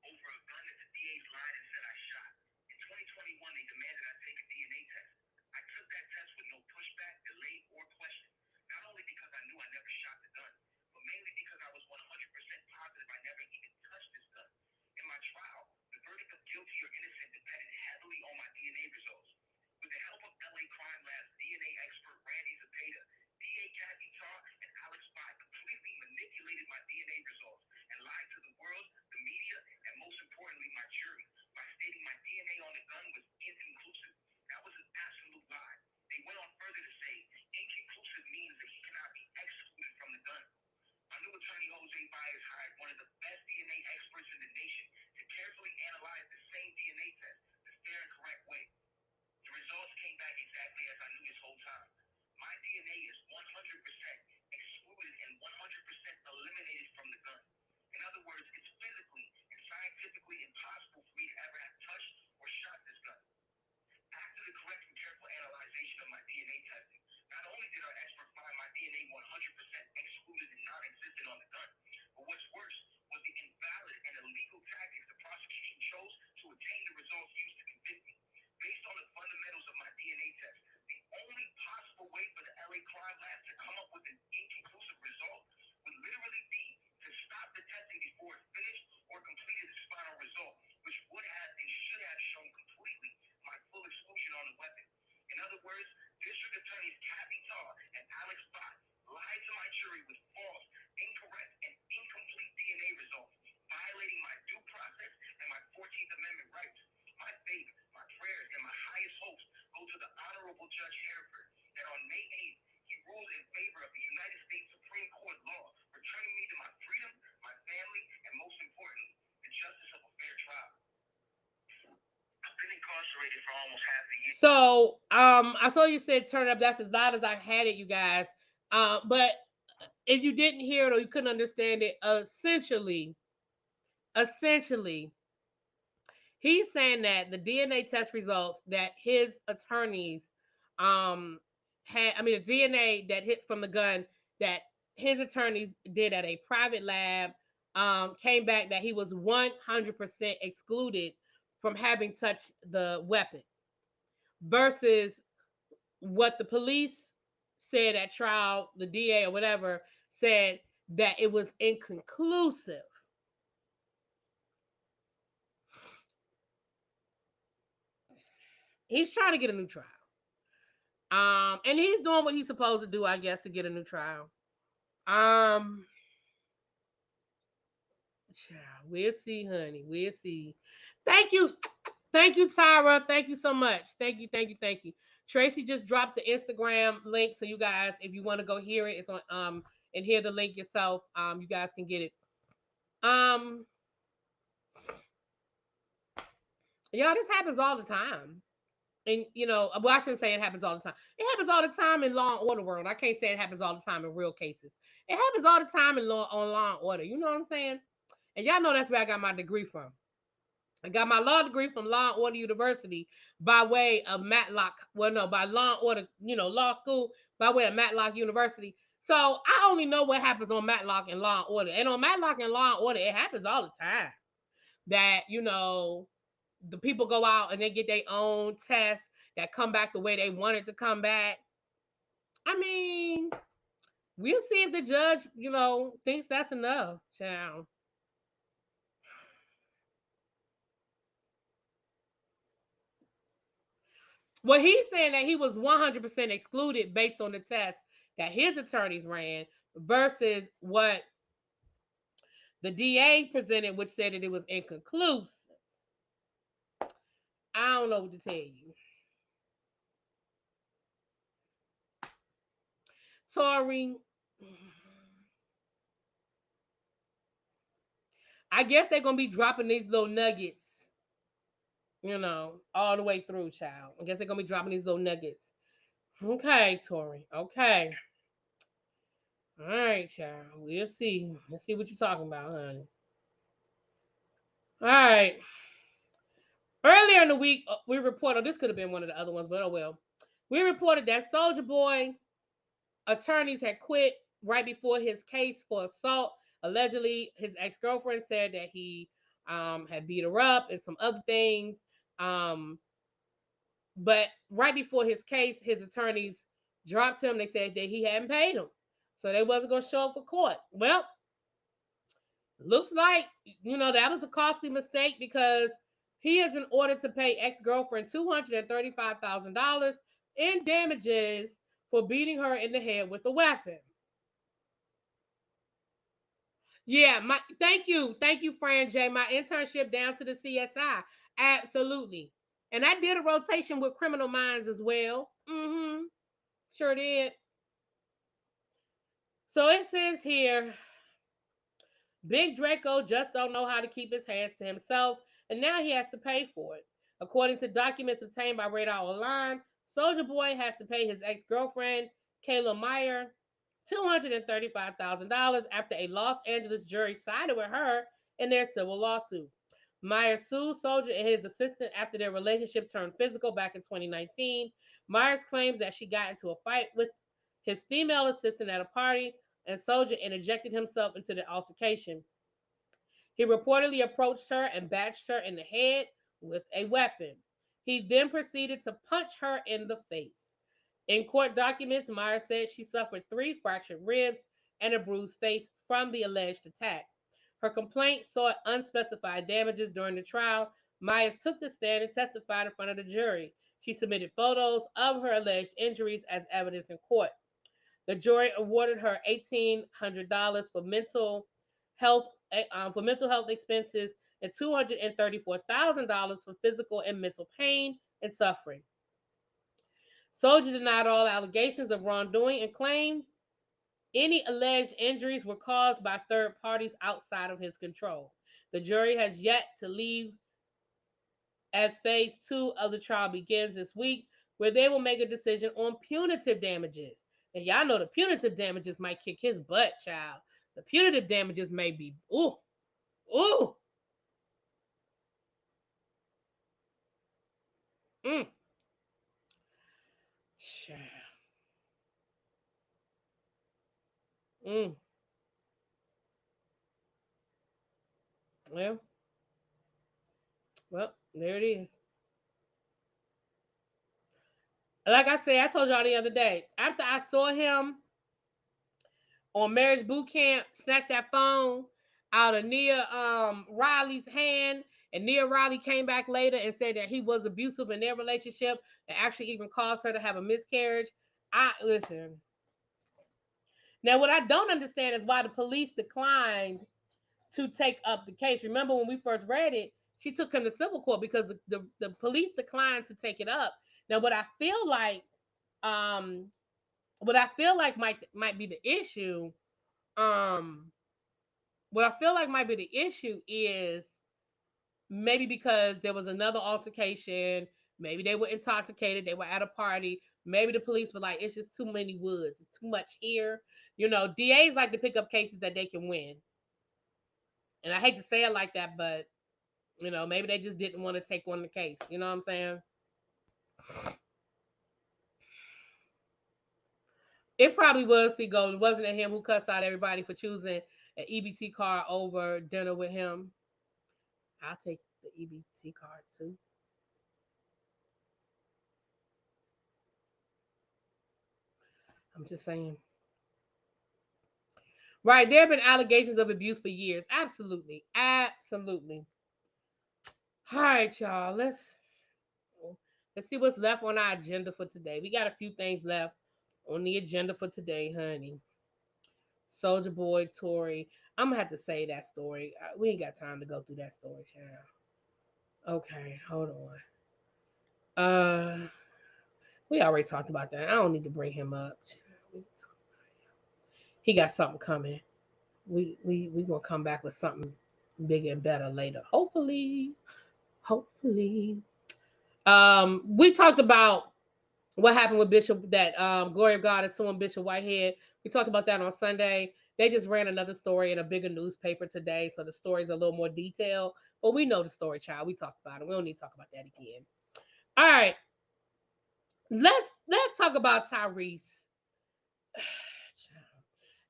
over a gun that the DA's lied and said I shot. In 2021, they demanded I take a DNA test. I took that test with no pushback, delay, or question. Not only because I knew I never shot the gun, but mainly because I was 100% positive I never even touched this gun. In my trial, the verdict of guilty or innocent depended heavily on my DNA results. With the help of LA Crime Lab's DNA expert Randy Zepeda, DA Kathy Tarr, and DNA is 100% excluded and 100% eliminated from the gun. In other words, it's physically and scientifically impossible for me to ever have touched or shot this gun. After the correct and careful analyzation of my DNA testing, not only did our expert find my DNA 100% excluded and non-existent on the gun, but what's worse was the invalid and illegal tactics the prosecution chose to attain the results used to convict me. Based on the fundamentals of my DNA test, the only possible way for the LA Crime Lab to come up with an inconclusive result would literally be to stop the testing before it's finished or completed its final result, which would have and should have shown completely my full exclusion on the weapon. In other words, District Attorneys Kathy Tarr and Alex Bott lied to my jury with false, incorrect, and incomplete DNA results, violating my due process and my 14th Amendment rights. My faith, my prayers, and my highest hopes go to the Honorable Judge Hereford that on May 8th, he ruled in favor of the United States Supreme Court law, returning me to my freedom, my family, and most importantly, the justice of a fair trial. I've been incarcerated for almost half a year. So, I saw you said turn up. That's as loud as I had it, you guys. But if you didn't hear it or you couldn't understand it, essentially, he's saying that the DNA test results that his attorneys the DNA that hit from the gun that his attorneys did at a private lab came back that he was 100% excluded from having touched the weapon versus what the police said at trial, the DA or whatever said that it was inconclusive. He's trying to get a new trial. And he's doing what he's supposed to do, I guess, to get a new trial. We'll see, honey. We'll see. Thank you, Tyra. Thank you so much. Thank you. Tracy just dropped the Instagram link, so you guys, if you want to go hear it, it's on and hear the link yourself. You guys can get it. Y'all, this happens all the time. And I shouldn't say it happens all the time. It happens all the time in law and order world. I can't say it happens all the time in real cases. It happens all the time in law and order. You know what I'm saying? And y'all know that's where I got my degree from. I got my law degree from Law and Order University by way of Matlock. Well, no, by Law and Order, law school by way of Matlock University. So I only know what happens on Matlock and Law and Order. And on Matlock and Law and Order, it happens all the time. That, the people go out and they get their own tests that come back the way they want it to come back. I mean, we'll see if the judge, thinks that's enough, child. Well, he's saying that he was 100% excluded based on the test that his attorneys ran versus what the DA presented, which said that it was inconclusive. I don't know what to tell you. Tory, I guess they're going to be dropping these little nuggets, all the way through, child. I guess they're going to be dropping these little nuggets. Okay, Tory. Okay. All right, child. We'll see. Let's see what you're talking about, honey. All right. Earlier in the week, we reported, this could have been one of the other ones, but oh well. We reported that Soulja Boy attorneys had quit right before his case for assault. Allegedly, his ex-girlfriend said that he had beat her up and some other things. But right before his case, his attorneys dropped him. They said that he hadn't paid them. So they wasn't going to show up for court. Well, looks like, that was a costly mistake because he has been ordered to pay ex-girlfriend $235,000 in damages for beating her in the head with a weapon. Yeah, thank you, Fran J. My internship down to the CSI, absolutely, and I did a rotation with Criminal Minds as well. Sure did. So it says here, Big Draco just don't know how to keep his hands to himself, and now he has to pay for it. According to documents obtained by Radar Online, Soulja Boy has to pay his ex-girlfriend, Kayla Meyer $235,000 after a Los Angeles jury sided with her in their civil lawsuit. Meyer sued Soulja and his assistant after their relationship turned physical back in 2019. Myers claims that she got into a fight with his female assistant at a party, and Soulja interjected himself into the altercation. He reportedly approached her and bashed her in the head with a weapon. He then proceeded to punch her in the face. In court documents, Myers said she suffered 3 fractured ribs and a bruised face from the alleged attack. Her complaint sought unspecified damages during the trial. Myers took the stand and testified in front of the jury. She submitted photos of her alleged injuries as evidence in court. The jury awarded her $1,800 for mental health expenses and $234,000 for physical and mental pain and suffering. Soulja denied all allegations of wrongdoing and claimed any alleged injuries were caused by third parties outside of his control. The jury has yet to leave as phase 2 of the trial begins this week, where they will make a decision on punitive damages. And y'all know the punitive damages might kick his butt, child. The punitive damages may be, ooh. Mm. Child. Mm. Well, there it is. Like I said, I told y'all the other day, after I saw him on Marriage Boot Camp, snatch that phone out of Nia Riley's hand, and Nia Riley came back later and said that he was abusive in their relationship and actually even caused her to have a miscarriage. I listen. Now, what I don't understand is why the police declined to take up the case. Remember when we first read it, she took him to civil court because the police declined to take it up. Now, um, what I feel like might be the issue, um, what I feel like might be the issue is maybe because there was another altercation, maybe they were intoxicated, they were at a party, maybe the police were like, it's just too many woods, it's too much here. You know, DAs like to pick up cases that they can win. And I hate to say it like that, but you know, maybe they just didn't want to take on the case. You know what I'm saying? It probably was Seagull. Wasn't it him who cussed out everybody for choosing an EBT card over dinner with him? I'll take the EBT card too. I'm just saying. Right, there have been allegations of abuse for years. Absolutely. Absolutely. All right, y'all. Let's see what's left on our agenda for today. We got a few things left on the agenda for today, honey. Soulja Boy, Tory. I'm gonna have to say that story. We ain't got time to go through that story, child. Okay, hold on. We already talked about that. I don't need to bring him up. He got something coming. We gonna come back with something bigger and better later. Hopefully. Hopefully. We talked about what happened with Bishop, that Glory of God is suing Bishop Whitehead. We talked about that on Sunday. They just ran another story in a bigger newspaper today, so the story's a little more detailed. But we know the story, child. We talked about it. We don't need to talk about that again. All right. Let's talk about Tyrese.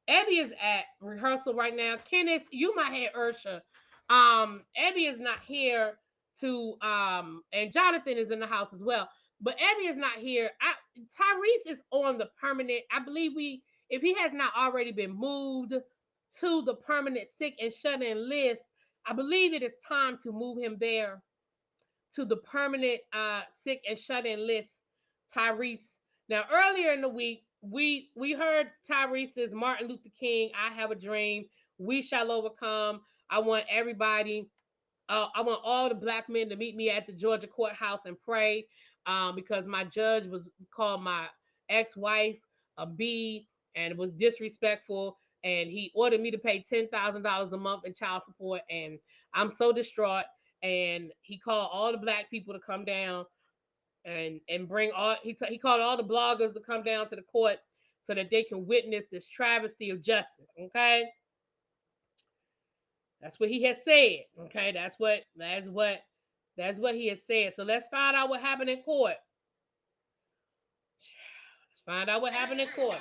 Abby is at rehearsal right now. Kenneth, you might hear Ursha. Abby is not here to and Jonathan is in the house as well. But Abby is not here. Tyrese is on the permanent. I believe if he has not already been moved to the permanent sick and shut in list, I believe it is time to move him there to the permanent sick and shut in list. Tyrese. Now, earlier in the week, we heard Tyrese's Martin Luther King, I Have a Dream, We Shall Overcome. I want everybody, I want all the black men to meet me at the Georgia courthouse and pray, because my judge was called my ex-wife a B, and it was disrespectful, and he ordered me to pay $10,000 a month in child support, and I'm so distraught. And he called all the black people to come down and bring all he called all the bloggers to come down to the court so that they can witness this travesty of justice. Okay, that's what he has said. Okay, that's what he has said. So let's find out what happened in court. Let's find out what happened in court.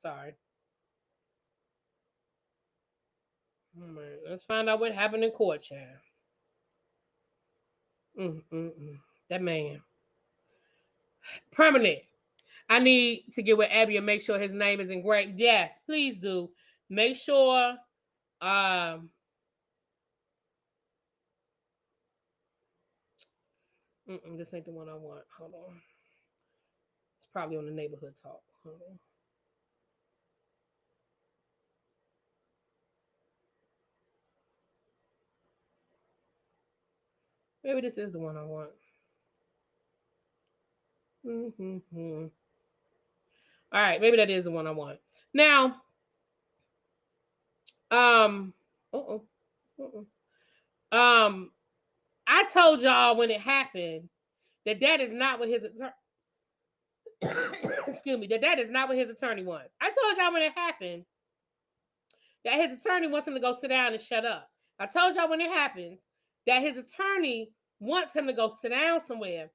Sorry. Let's find out what happened in court, child. That man. Permanent. I need to get with Abby and make sure his name is engraved. Yes, please do. Make sure. This ain't the one I want. Hold on. It's probably on the neighborhood talk. Hold on. Maybe this is the one I want. All right, maybe that is the one I want. Now, um, I told y'all when it happened that is not what his attorney. Excuse me, that is not what his attorney wants. I told y'all when it happened that his attorney wants him to go sit down and shut up. I told y'all when it happens that his attorney wants him to go sit down somewhere.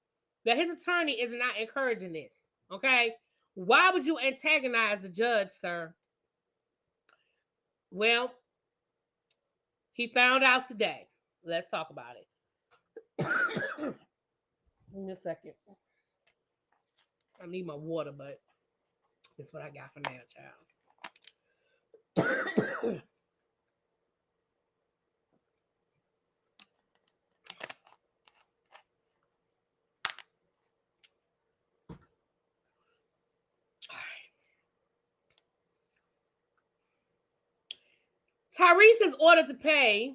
That his attorney is not encouraging this. Okay, why would you antagonize the judge, sir? Well, he found out today. Let's talk about it. In a second. I need my water, but that's what I got for now, child. Tyrese is ordered to pay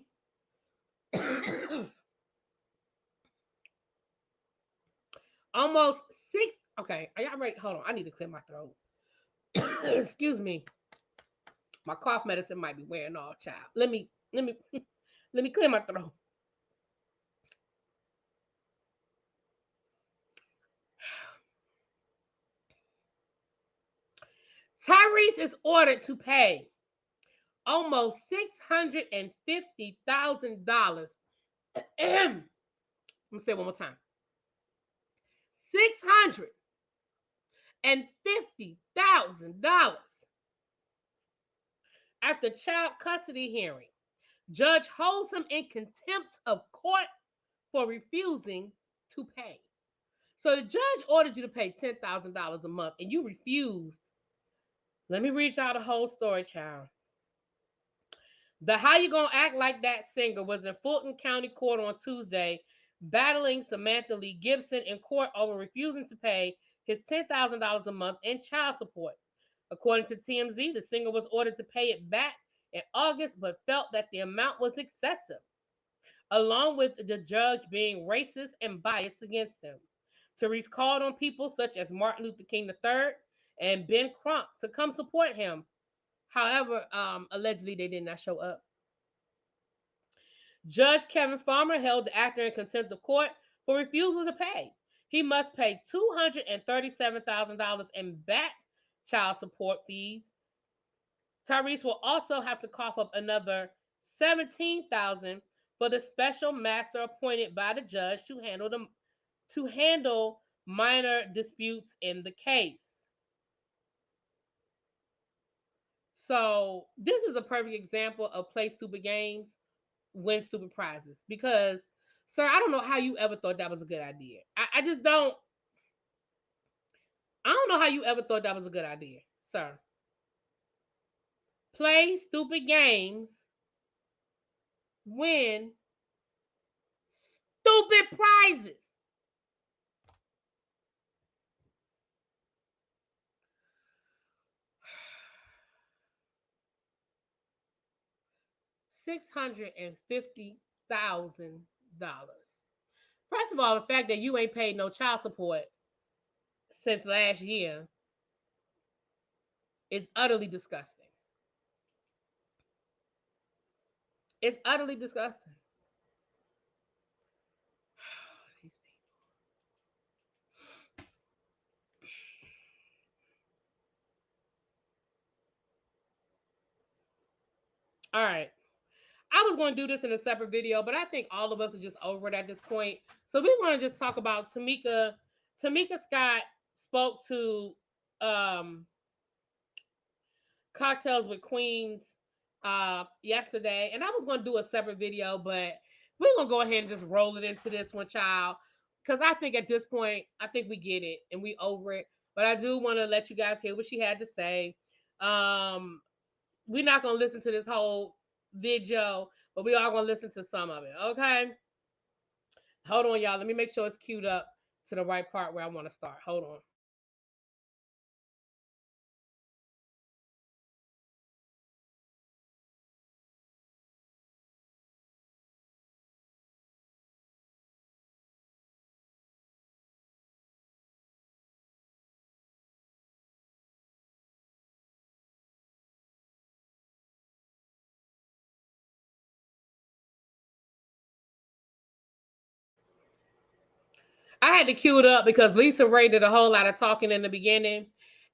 almost six. Okay, are y'all ready? Hold on, I need to clear my throat. Excuse me, my cough medicine might be wearing off, child. Let me clear my throat. Tyrese is ordered to pay almost $650,000. I'm gonna say it one more time. $650,000 after child custody hearing. Judge holds him in contempt of court for refusing to pay. So the judge ordered you to pay $10,000 a month and you refused. Let me read y'all the whole story, child. The How You Gonna Act Like That singer was in Fulton County Court on Tuesday, battling Samantha Lee Gibson in court over refusing to pay his $10,000 a month in child support. According to TMZ, the singer was ordered to pay it back in August, but felt that the amount was excessive, along with the judge being racist and biased against him. Tyrese called on people such as Martin Luther King III and Ben Crump to come support him. However, allegedly they did not show up. Judge Kevin Farmer held the actor in contempt of court for refusal to pay. He must pay $237,000 in back child support fees. Tyrese will also have to cough up another $17,000 for the special master appointed by the judge to handle minor disputes in the case. So this is a perfect example of play stupid games, win stupid prizes. Because, sir, I don't know how you ever thought that was a good idea. I just don't. I don't know how you ever thought that was a good idea, sir. Play stupid games, win stupid prizes. $650,000. First of all, the fact that you ain't paid no child support since last year is utterly disgusting. It's utterly disgusting. All right. I was going to do this in a separate video, but I think all of us are just over it at this point. So we're going to just talk about Tamika. Tamika Scott spoke to um, Cocktails with Queens yesterday, and I was going to do a separate video, but we're going to go ahead and just roll it into this one, child. Because I think at this point, I think we get it and we over it. But I do want to let you guys hear what she had to say. Um, we're not going to listen to this whole video, but we are going to listen to some of it. Okay. Hold on, y'all. Let me make sure it's queued up to the right part where I want to start. Hold on. I had to cue it up because Lisa Ray did a whole lot of talking in the beginning.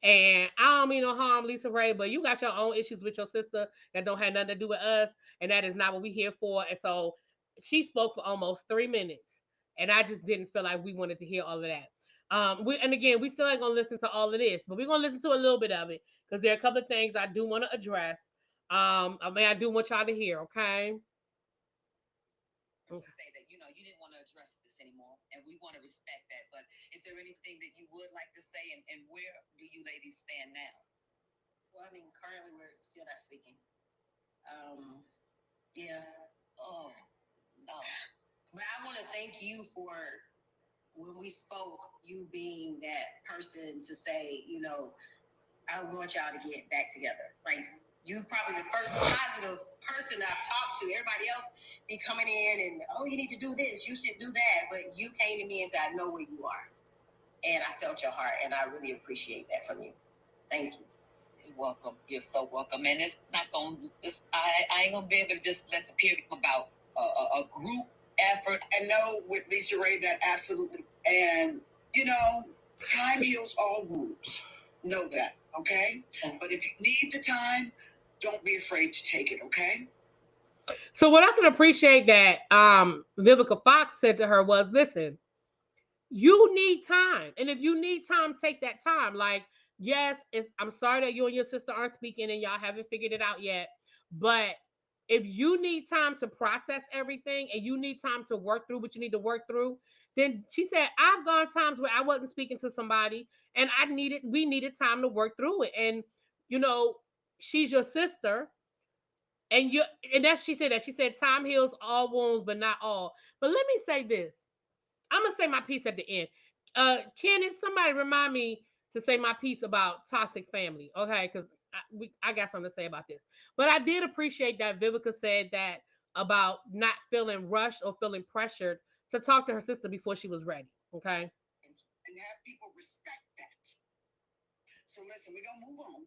And I don't mean no harm, Lisa Ray, but you got your own issues with your sister that don't have nothing to do with us. And that is not what we're here for. And so she spoke for almost 3 minutes. And I just didn't feel like we wanted to hear all of that. And again, we still ain't gonna listen to all of this, but we're gonna listen to a little bit of it because there are a couple of things I do want to address. I do want y'all to hear, okay? To say that you didn't want to address this anymore, and we want to respect that. But is there anything that you would like to say, and where do you ladies stand now? Well, I mean, currently we're still not speaking. Yeah. Oh no. But I want to thank you for when we spoke, you being that person to say, I want y'all to get back together. Like, you probably the first positive person I've talked to. Everybody else be coming in and, oh, you need to do this, you should do that. But you came to me and said, I know where you are. And I felt your heart, and I really appreciate that from you. Thank you. You're welcome. You're so welcome. And it's not going to, I ain't going to be able to just let the period about a group effort. I know with Lisa Ray that absolutely, and, time heals all wounds. Know that, okay? But if you need the time, don't be afraid to take it, okay? So what I can appreciate that Vivica Fox said to her was, listen, you need time. And if you need time, take that time. Like, yes, I'm sorry that you and your sister aren't speaking and y'all haven't figured it out yet. But if you need time to process everything and you need time to work through what you need to work through, then she said, I've gone times where I wasn't speaking to somebody and we needed time to work through it. And, you know, she's your sister. And that she said time heals all wounds, but not all. But let me say this. I'm gonna say my piece at the end. Kenneth, somebody remind me to say my piece about toxic family, okay? Because I got something to say about this. But I did appreciate that Vivica said that about not feeling rushed or feeling pressured to talk to her sister before she was ready, okay? And have people respect that. So listen, we're gonna move on.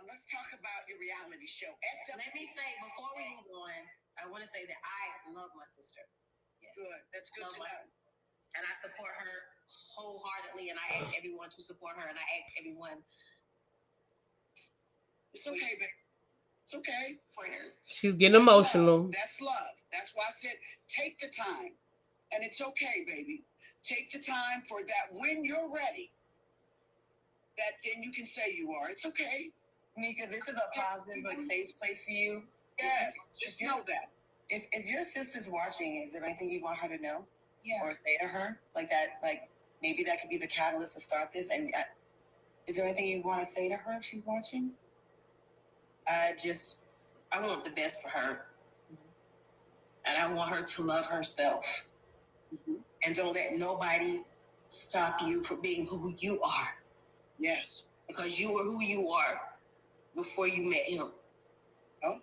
Let's talk about your reality show. Let me say before we move on, I want to say that I love my sister. Yes. Good. That's good to know. And I support her wholeheartedly, and I ask everyone to support her, and I ask everyone. It's okay, babe. It's okay. Pointers. She's getting emotional. Love. That's love. That's why I said take the time. And it's okay, baby. Take the time for that when you're ready. That then you can say you are. It's okay. Mika, this is a positive, safe place for you. Yes, just know that. If your sister's watching, is there anything you want her to know? Yeah. Or say to her? Like that, like maybe that could be the catalyst to start this. And is there anything you want to say to her if she's watching? I want the best for her. Mm-hmm. And I want her to love herself. Mm-hmm. And don't let nobody stop you from being who you are. Yes. Because you were who you are before you met him. Oh.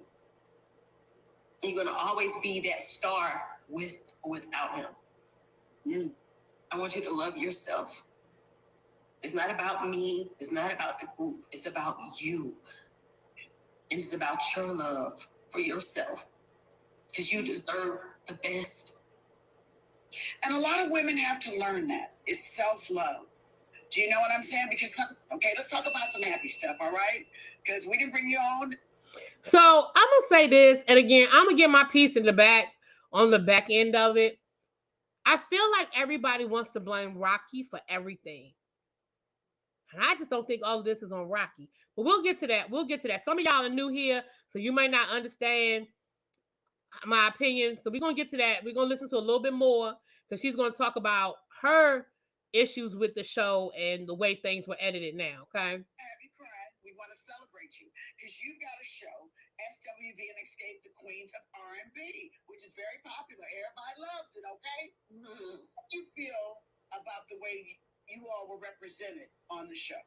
You're going to always be that star with or without him. Mm. I want you to love yourself. It's not about me. It's not about the group. It's about you. And it's about your love for yourself. Because you deserve the best. And a lot of women have to learn that. It's self-love. Do you know what I'm saying? Because, okay, let's talk about some happy stuff, all right? Because we didn't bring you on So I'm gonna say this, and again, I'm gonna get my piece in the back on the back end of it. I feel like everybody wants to blame Rocky for everything. And I just don't think all of this is on Rocky. But we'll get to that. We'll get to that. Some of y'all are new here, so you might not understand my opinion. So we're going to get to that. We're going to listen to a little bit more because she's going to talk about her issues with the show and the way things were edited now, okay? Happy Pride. We want to celebrate you because you've got a show, SWV and Escape the Queens of R&B, which is very popular. Everybody loves it, okay? Mm-hmm. How do you feel about the way you all were represented on the show?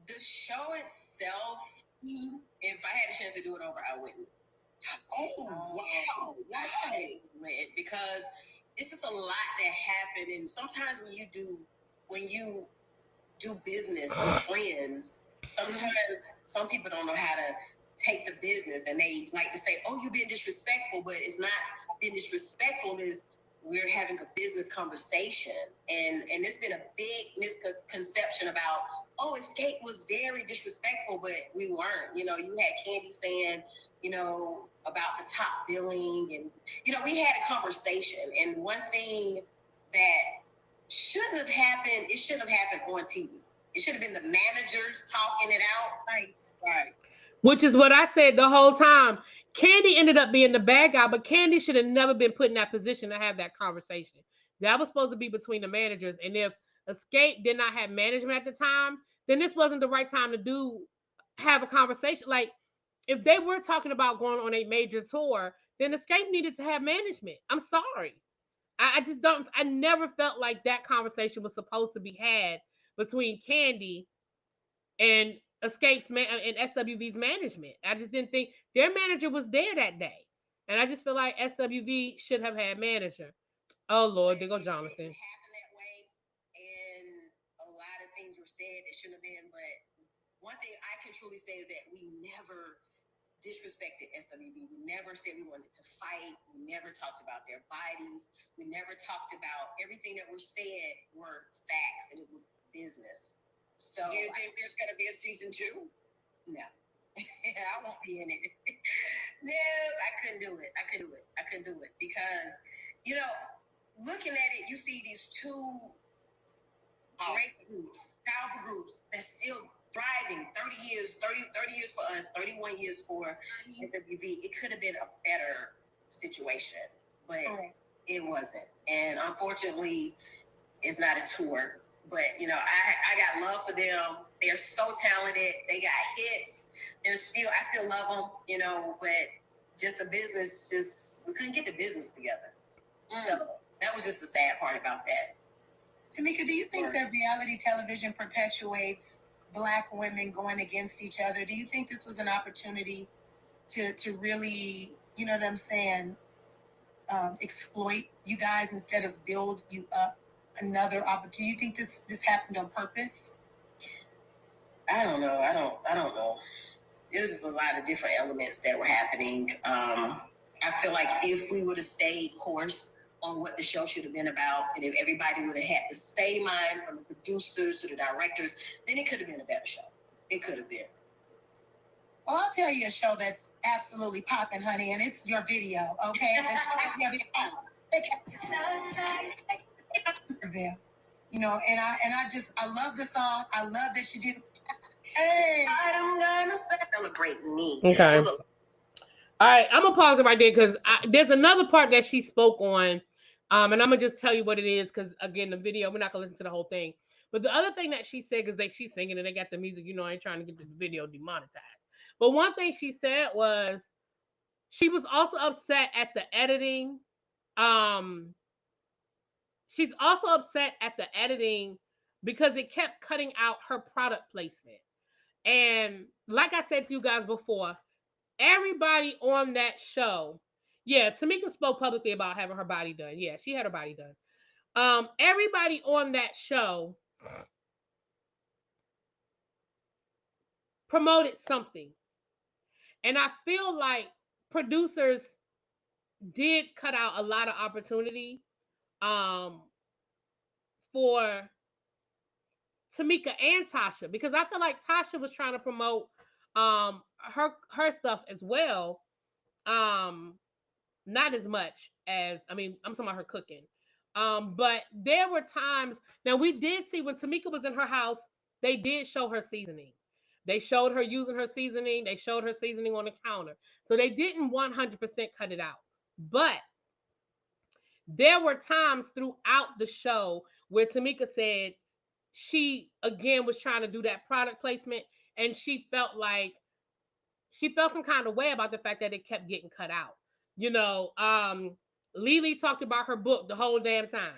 The show itself, if I had a chance to do it over, I wouldn't. Oh, wow. Why? Because it's just a lot that happened. And sometimes when you do business with friends, sometimes some people don't know how to take the business and they like to say, oh, you're being disrespectful, but it's not being disrespectful. Is we're having a business conversation. And it's been a big misconception about, oh, Escape was very disrespectful, but we weren't. You know, you had Candy saying, you know, about the top billing and, you know, we had a conversation. And one thing that shouldn't have happened, it shouldn't have happened on TV. It should have been the managers talking it out. Right. Which is what I said the whole time. Candy ended up being the bad guy, but Candy should have never been put in that position to have that conversation. That was supposed to be between the managers. And if Escape did not have management at the time, then this wasn't the right time to have a conversation. Like, if they were talking about going on a major tour, then Escape needed to have management. I'm sorry. I just don't, I never felt like that conversation was supposed to be had between Candy and Escape's and SWV's management. I just didn't think their manager was there that day. And I just feel like SWV should have had manager. Oh Lord, there goes Jonathan. It didn't happen that way, and a lot of things were said that shouldn't have been. But one thing I can truly say is that we never disrespected SWV. We never said we wanted to fight. We never talked about their bodies. We never talked about everything that was said were facts, and it was business. So do you think there's going to be a season 2? No. I won't be in it. No, I couldn't do it. I couldn't do it because, you know, looking at it, you see these two great groups, powerful groups that's still thriving. 30 years for us, 31 years for SWV. It could have been a better situation, but it wasn't. And unfortunately, it's not a tour. But, you know, I got love for them. They're so talented. They got hits. I still love them, you know, but just the business, we couldn't get the business together. So that was just the sad part about that. Tamika, do you think that reality television perpetuates Black women going against each other? Do you think this was an opportunity to really, you know what I'm saying, exploit you guys instead of build you up? Another opportunity. Do you think this happened on purpose? I don't know. I don't know. There's just a lot of different elements that were happening. I feel like if we would have stayed course on what the show should have been about, and if everybody would have had the same mind from the producers to the directors, then it could have been a better show. It could have been. Well, I'll tell you a show that's absolutely popping, honey, and it's your video, okay? You know, and I love the song. I love that she did. Hey, I'm gonna celebrate me. Okay. All right, I'm gonna pause it right there because there's another part that she spoke on, and I'm gonna just tell you what it is because again, the video we're not gonna listen to the whole thing. But the other thing that she said is she's singing and they got the music. You know, I ain't trying to get the video demonetized. But one thing she said was she was also upset at the editing. She's also upset at the editing because it kept cutting out her product placement. And like I said to you guys before, everybody on that show, yeah, Tamika spoke publicly about having her body done. Yeah, she had her body done. Everybody on that show promoted something. And I feel like producers did cut out a lot of opportunity for Tamika and Tasha, because I feel like Tasha was trying to promote Her stuff as well. Um, Not as much as, I mean, I'm talking about her cooking. But there were times, now we did see when Tamika was in her house, they did show her seasoning. They showed her using her seasoning. They showed her seasoning on the counter. So they didn't 100% cut it out. But there were times throughout the show where Tamika said she again was trying to do that product placement, and she felt some kind of way about the fact that it kept getting cut out. You know, Lily talked about her book the whole damn time.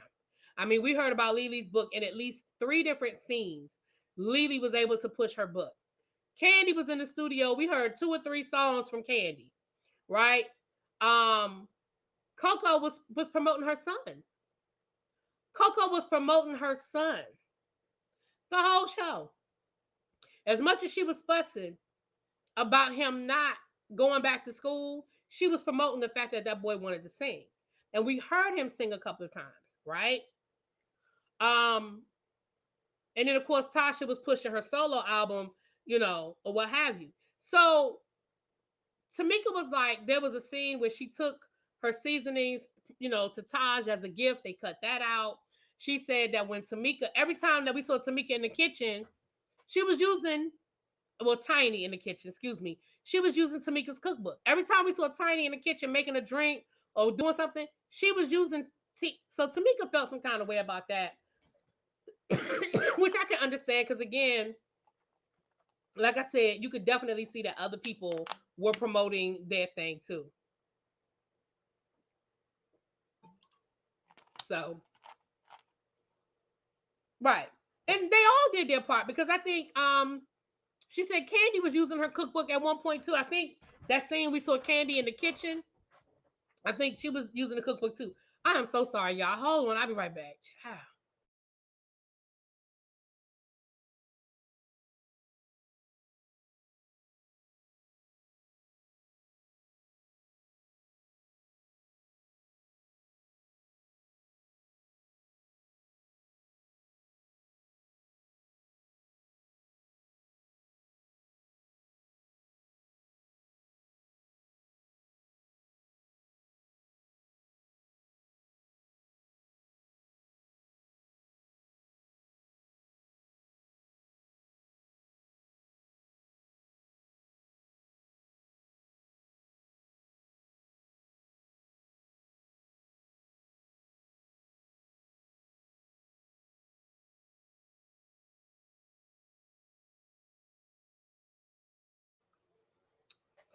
I mean, we heard about Lily's book in at least 3 different scenes. Lily was able to push her book. Candy was in the studio. We heard 2 or 3 songs from Candy, right? Um, Coco was promoting her son. Coco was promoting her son the whole show. As much as she was fussing about him not going back to school, she was promoting the fact that that boy wanted to sing. And we heard him sing a couple of times, right? Um, and then of course Tasha was pushing her solo album, or what have you. So Tamika was like, there was a scene where she took her seasonings, to Taj as a gift. They cut that out. She said that when Tamika, every time that we saw Tamika in the kitchen, she was using, well, Tiny in the kitchen, excuse me. She was using Tamika's cookbook. Every time we saw Tiny in the kitchen making a drink or doing something, she was using tea. So Tamika felt some kind of way about that, which I can understand because, again, like I said, you could definitely see that other people were promoting their thing too. So, right. And they all did their part because I think she said Candy was using her cookbook at one point too. I think that scene we saw Candy in the kitchen, I think she was using the cookbook too. I am so sorry, y'all. Hold on, I'll be right back.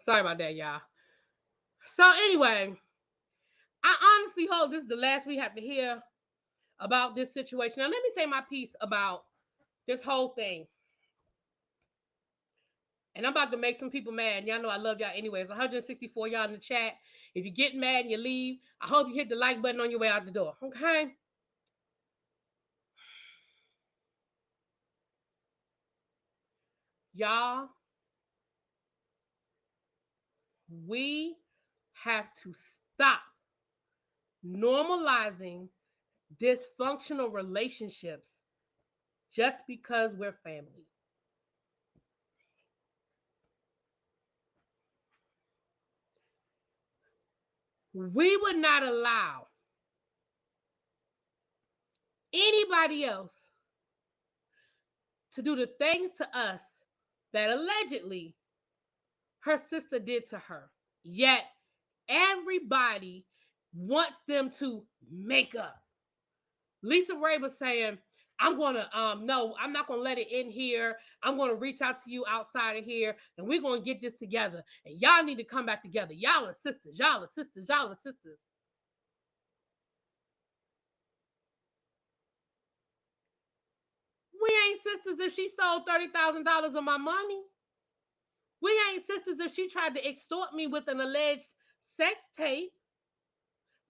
Sorry about that, y'all. So anyway, I honestly hope this is the last we have to hear about this situation. Now let me say my piece about this whole thing. And I'm about to make some people mad. Y'all know I love y'all anyways. 164 y'all in the chat. If you get mad and you leave, I hope you hit the like button on your way out the door. Okay? Y'all, we have to stop normalizing dysfunctional relationships just because we're family. We would not allow anybody else to do the things to us that allegedly her sister did to her. Yet everybody wants them to make up. Lisa Ray was saying, I'm gonna no, I'm not gonna let it in here. I'm gonna reach out to you outside of here and we're gonna get this together. And y'all need to come back together. Y'all are sisters, y'all are sisters, y'all are sisters. We ain't sisters if she stole $30,000 of my money. We ain't sisters if she tried to extort me with an alleged sex tape.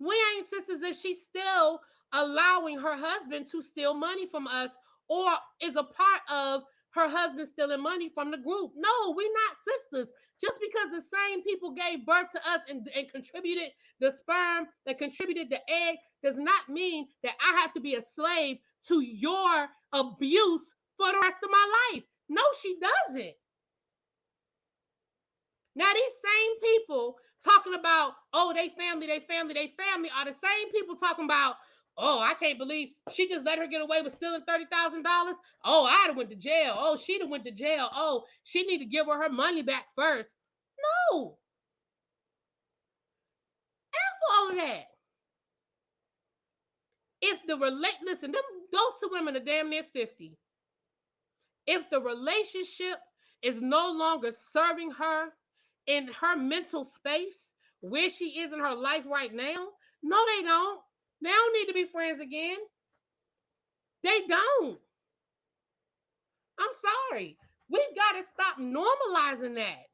We ain't sisters if she's still allowing her husband to steal money from us or is a part of her husband stealing money from the group. No, we're not sisters. Just because the same people gave birth to us and contributed the sperm that contributed the egg does not mean that I have to be a slave to your abuse for the rest of my life. No, she doesn't. Now, these same people talking about, oh, they family, are the same people talking about, oh, I can't believe she just let her get away with stealing $30,000. Oh, I'd have went to jail. Oh, she'd have went to jail. Oh, she need to give her money back first. No, for all of that. If the listen, those two women are damn near 50. If the relationship is no longer serving her in her mental space, where she is in her life right now, no, they don't. They don't need to be friends again. They don't. I'm sorry. We've got to stop normalizing that.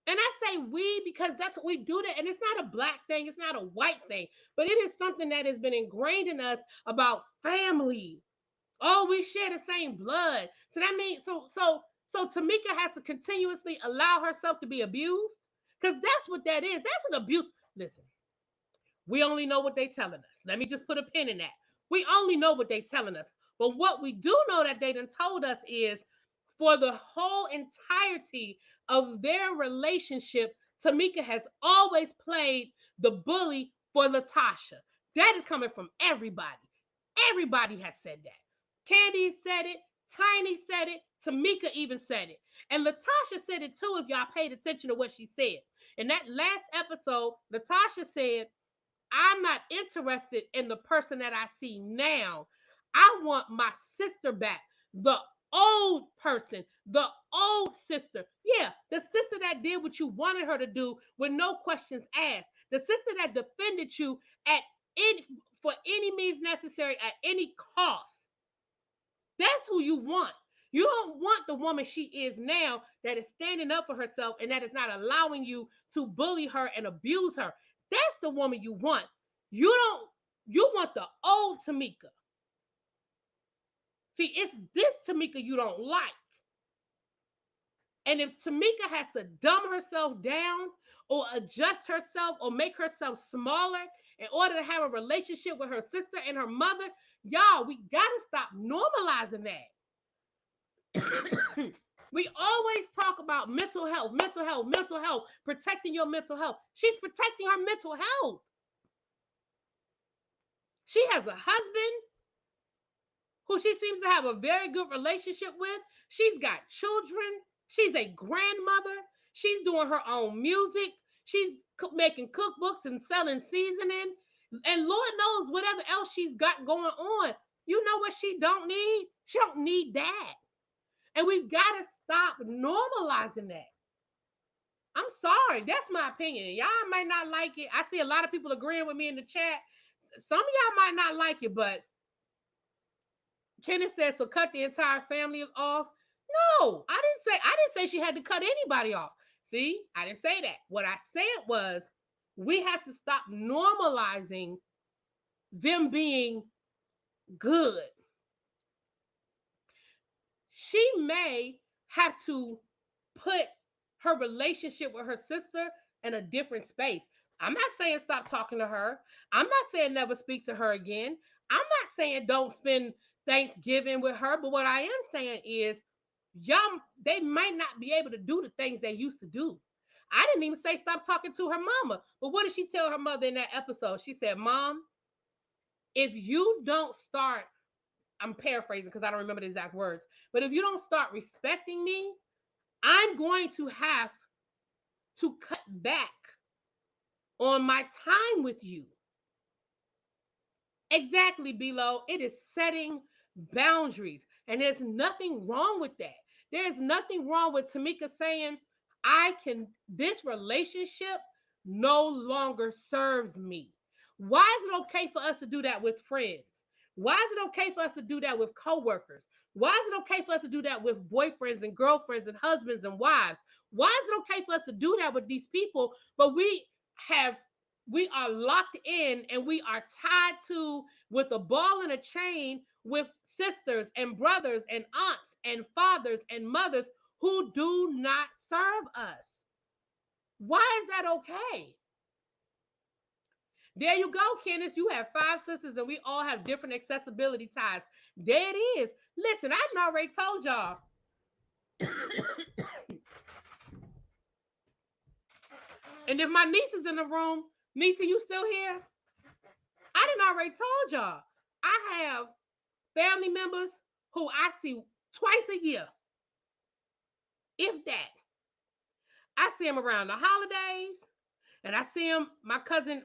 And I say we because that's what we do that. And it's not a black thing, it's not a white thing, but it is something that has been ingrained in us about family. Oh, we share the same blood. So that means so Tamika has to continuously allow herself to be abused? Because that's what that is. That's an abuse. Listen, we only know what they telling us. Let me just put a pin in that. We only know what they telling us. But what we do know that they done told us is for the whole entirety of their relationship, Tamika has always played the bully for Latasha. That is coming from everybody. Everybody has said that. Candy said it. Tiny said it. Tamika even said it. And Latasha said it too, if y'all paid attention to what she said. In that last episode, Latasha said, I'm not interested in the person that I see now. I want my sister back. The old person, the old sister. Yeah, the sister that did what you wanted her to do with no questions asked. The sister that defended you at any for any means necessary at any cost. That's who you want. You don't want the woman she is now that is standing up for herself and that is not allowing you to bully her and abuse her. That's the woman you want. You want the old Tamika. See, it's this Tamika you don't like. And if Tamika has to dumb herself down or adjust herself or make herself smaller in order to have a relationship with her sister and her mother, y'all, we gotta stop normalizing that. We always talk about mental health, protecting your mental health. She's protecting her mental health. She has a husband who she seems to have a very good relationship with. She's got children. She's a grandmother. She's doing her own music. She's making cookbooks and selling seasoning. And Lord knows whatever else she's got going on. You know what she don't need? She don't need that. And we've got to stop normalizing that. I'm sorry. That's my opinion. Y'all might not like it. I see a lot of people agreeing with me in the chat. Some of y'all might not like it, but Kenneth says, so cut the entire family off. No, I didn't say she had to cut anybody off. See, I didn't say that. What I said was we have to stop normalizing them being good. She may have to put her relationship with her sister in a different space. I'm not saying stop talking to her. I'm not saying never speak to her again. I'm not saying don't spend Thanksgiving with her. But what I am saying is, y'all, they might not be able to do the things they used to do. I didn't even say stop talking to her mama. But what did she tell her mother in that episode? She said, Mom, if you don't start, I'm paraphrasing because I don't remember the exact words, but if you don't start respecting me, I'm going to have to cut back on my time with you. Exactly, Belo. It is setting boundaries. And there's nothing wrong with that. There's nothing wrong with Tamika saying, this relationship no longer serves me. Why is it okay for us to do that with friends? Why is it okay for us to do that with coworkers? Why is it okay for us to do that with boyfriends and girlfriends and husbands and wives? Why is it okay for us to do that with these people? But we are locked in and we are tied to with a ball and a chain with sisters and brothers and aunts and fathers and mothers who do not serve us. Why is that okay? There you go, Kenneth. You have 5 sisters and we all have different accessibility ties. There it is. Listen, I already told y'all. And if my niece is in the room, Niecy, you still here? I didn't already told y'all. I have family members who I see twice a year, if that. I see them around the holidays, and I see them. My cousin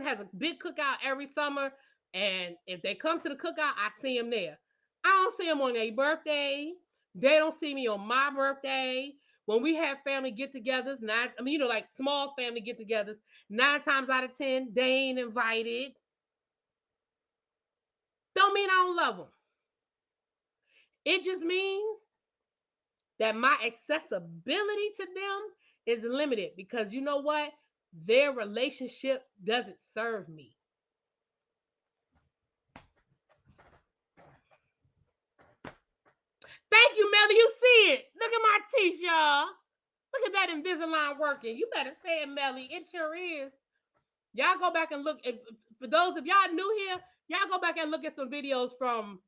has a big cookout every summer, and if they come to the cookout, I see them there. I don't see them on their birthday. They don't see me on my birthday. When we have family get-togethers, like small family get-togethers, 9 times out of 10, they ain't invited. Don't mean I don't love them. It just means that my accessibility to them is limited because you know what? Their relationship doesn't serve me. Thank you, Melly. You see it. Look at my teeth, y'all. Look at that Invisalign working. You better say it, Melly. It sure is. Y'all go back and look. For those of y'all new here, y'all go back and look at some videos from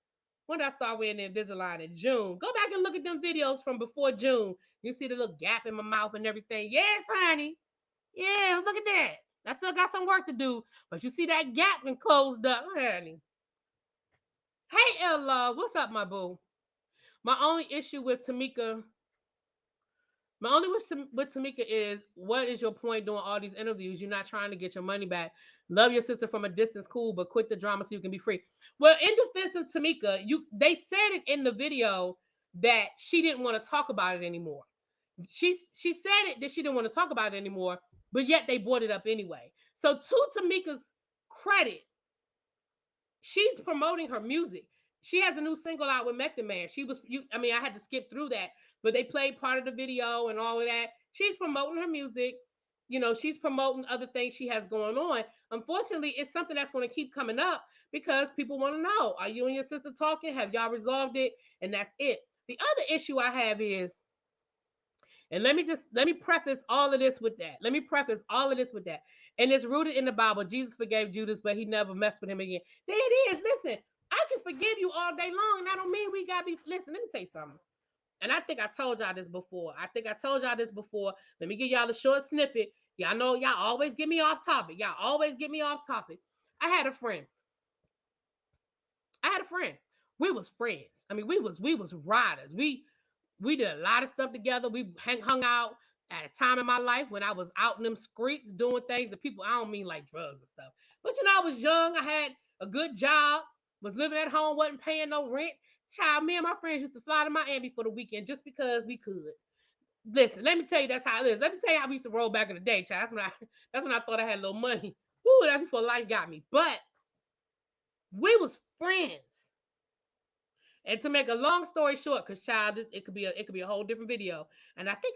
when did I start wearing the Invisalign? In June. Go back and look at them videos from before June. You see the little gap in my mouth and everything. Yes, honey. Yeah, look at that. I still got some work to do, but you see that gap and closed up, honey. Hey, Ella, what's up, my boo? My only issue with Tamika My only wish with Tamika is, what is your point doing all these interviews? You're not trying to get your money back. Love your sister from a distance, cool, but quit the drama so you can be free. Well, in defense of Tamika, they said it in the video that she didn't want to talk about it anymore. She said it that she didn't want to talk about it anymore, but yet they brought it up anyway. So to Tamika's credit, she's promoting her music. She has a new single out with Method Man. I had to skip through that, but they played part of the video and all of that. She's promoting her music. She's promoting other things she has going on. Unfortunately, it's something that's going to keep coming up because people want to know, are you and your sister talking? Have y'all resolved it? And that's it. The other issue I have is, and let me preface all of this with that. And it's rooted in the Bible. Jesus forgave Judas, but he never messed with him again. There it is. Listen, I can forgive you all day long, and I don't mean we gotta be. Listen, let me tell you something. And I think I told y'all this before. Let me give y'all a short snippet. Y'all know y'all always get me off topic. I had a friend. We was friends. I mean, we was riders. We did a lot of stuff together. We hung out at a time in my life when I was out in them streets doing things that people, I don't mean like drugs and stuff. But I was young. I had a good job, was living at home, wasn't paying no rent. Child, me and my friends used to fly to Miami for the weekend just because we could. Listen, let me tell you that's how it is. Let me tell you how we used to roll back in the day, child. That's when I thought I had a little money. Woo, that's before life got me. But we was friends. And to make a long story short, because child, it could be a whole different video. And I think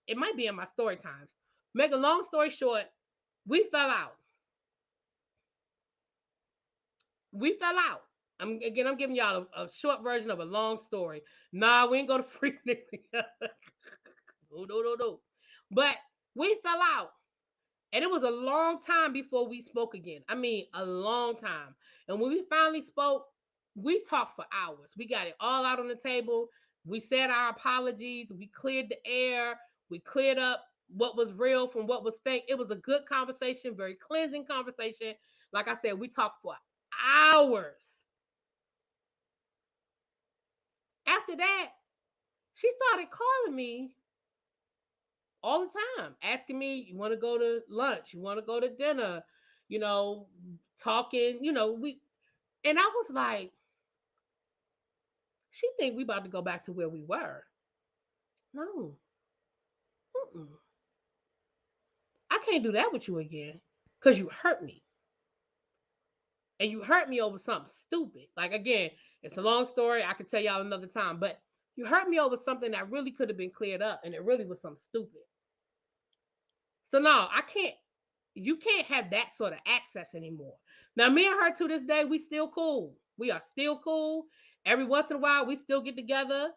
it might be in my story times. Make a long story short, we fell out. I'm giving y'all a short version of a long story. Nah, we ain't gonna freak no. But we fell out. And it was a long time before we spoke again. I mean, a long time. And when we finally spoke, we talked for hours. We got it all out on the table. We said our apologies. We cleared the air. We cleared up what was real from what was fake. It was a good conversation, very cleansing conversation. Like I said, we talked for hours. After that, she started calling me all the time, asking me, you want to go to lunch? You want to go to dinner? Talking, and I was like, she think we about to go back to where we were. No. Mm-mm. I can't do that with you again because you hurt me. And you hurt me over something stupid. Like, again, it's a long story. I could tell y'all another time. But you hurt me over something that really could have been cleared up. And it really was something stupid. So, no, you can't have that sort of access anymore. Now, me and her to this day, we still cool. We are still cool. Every once in a while, we still get together.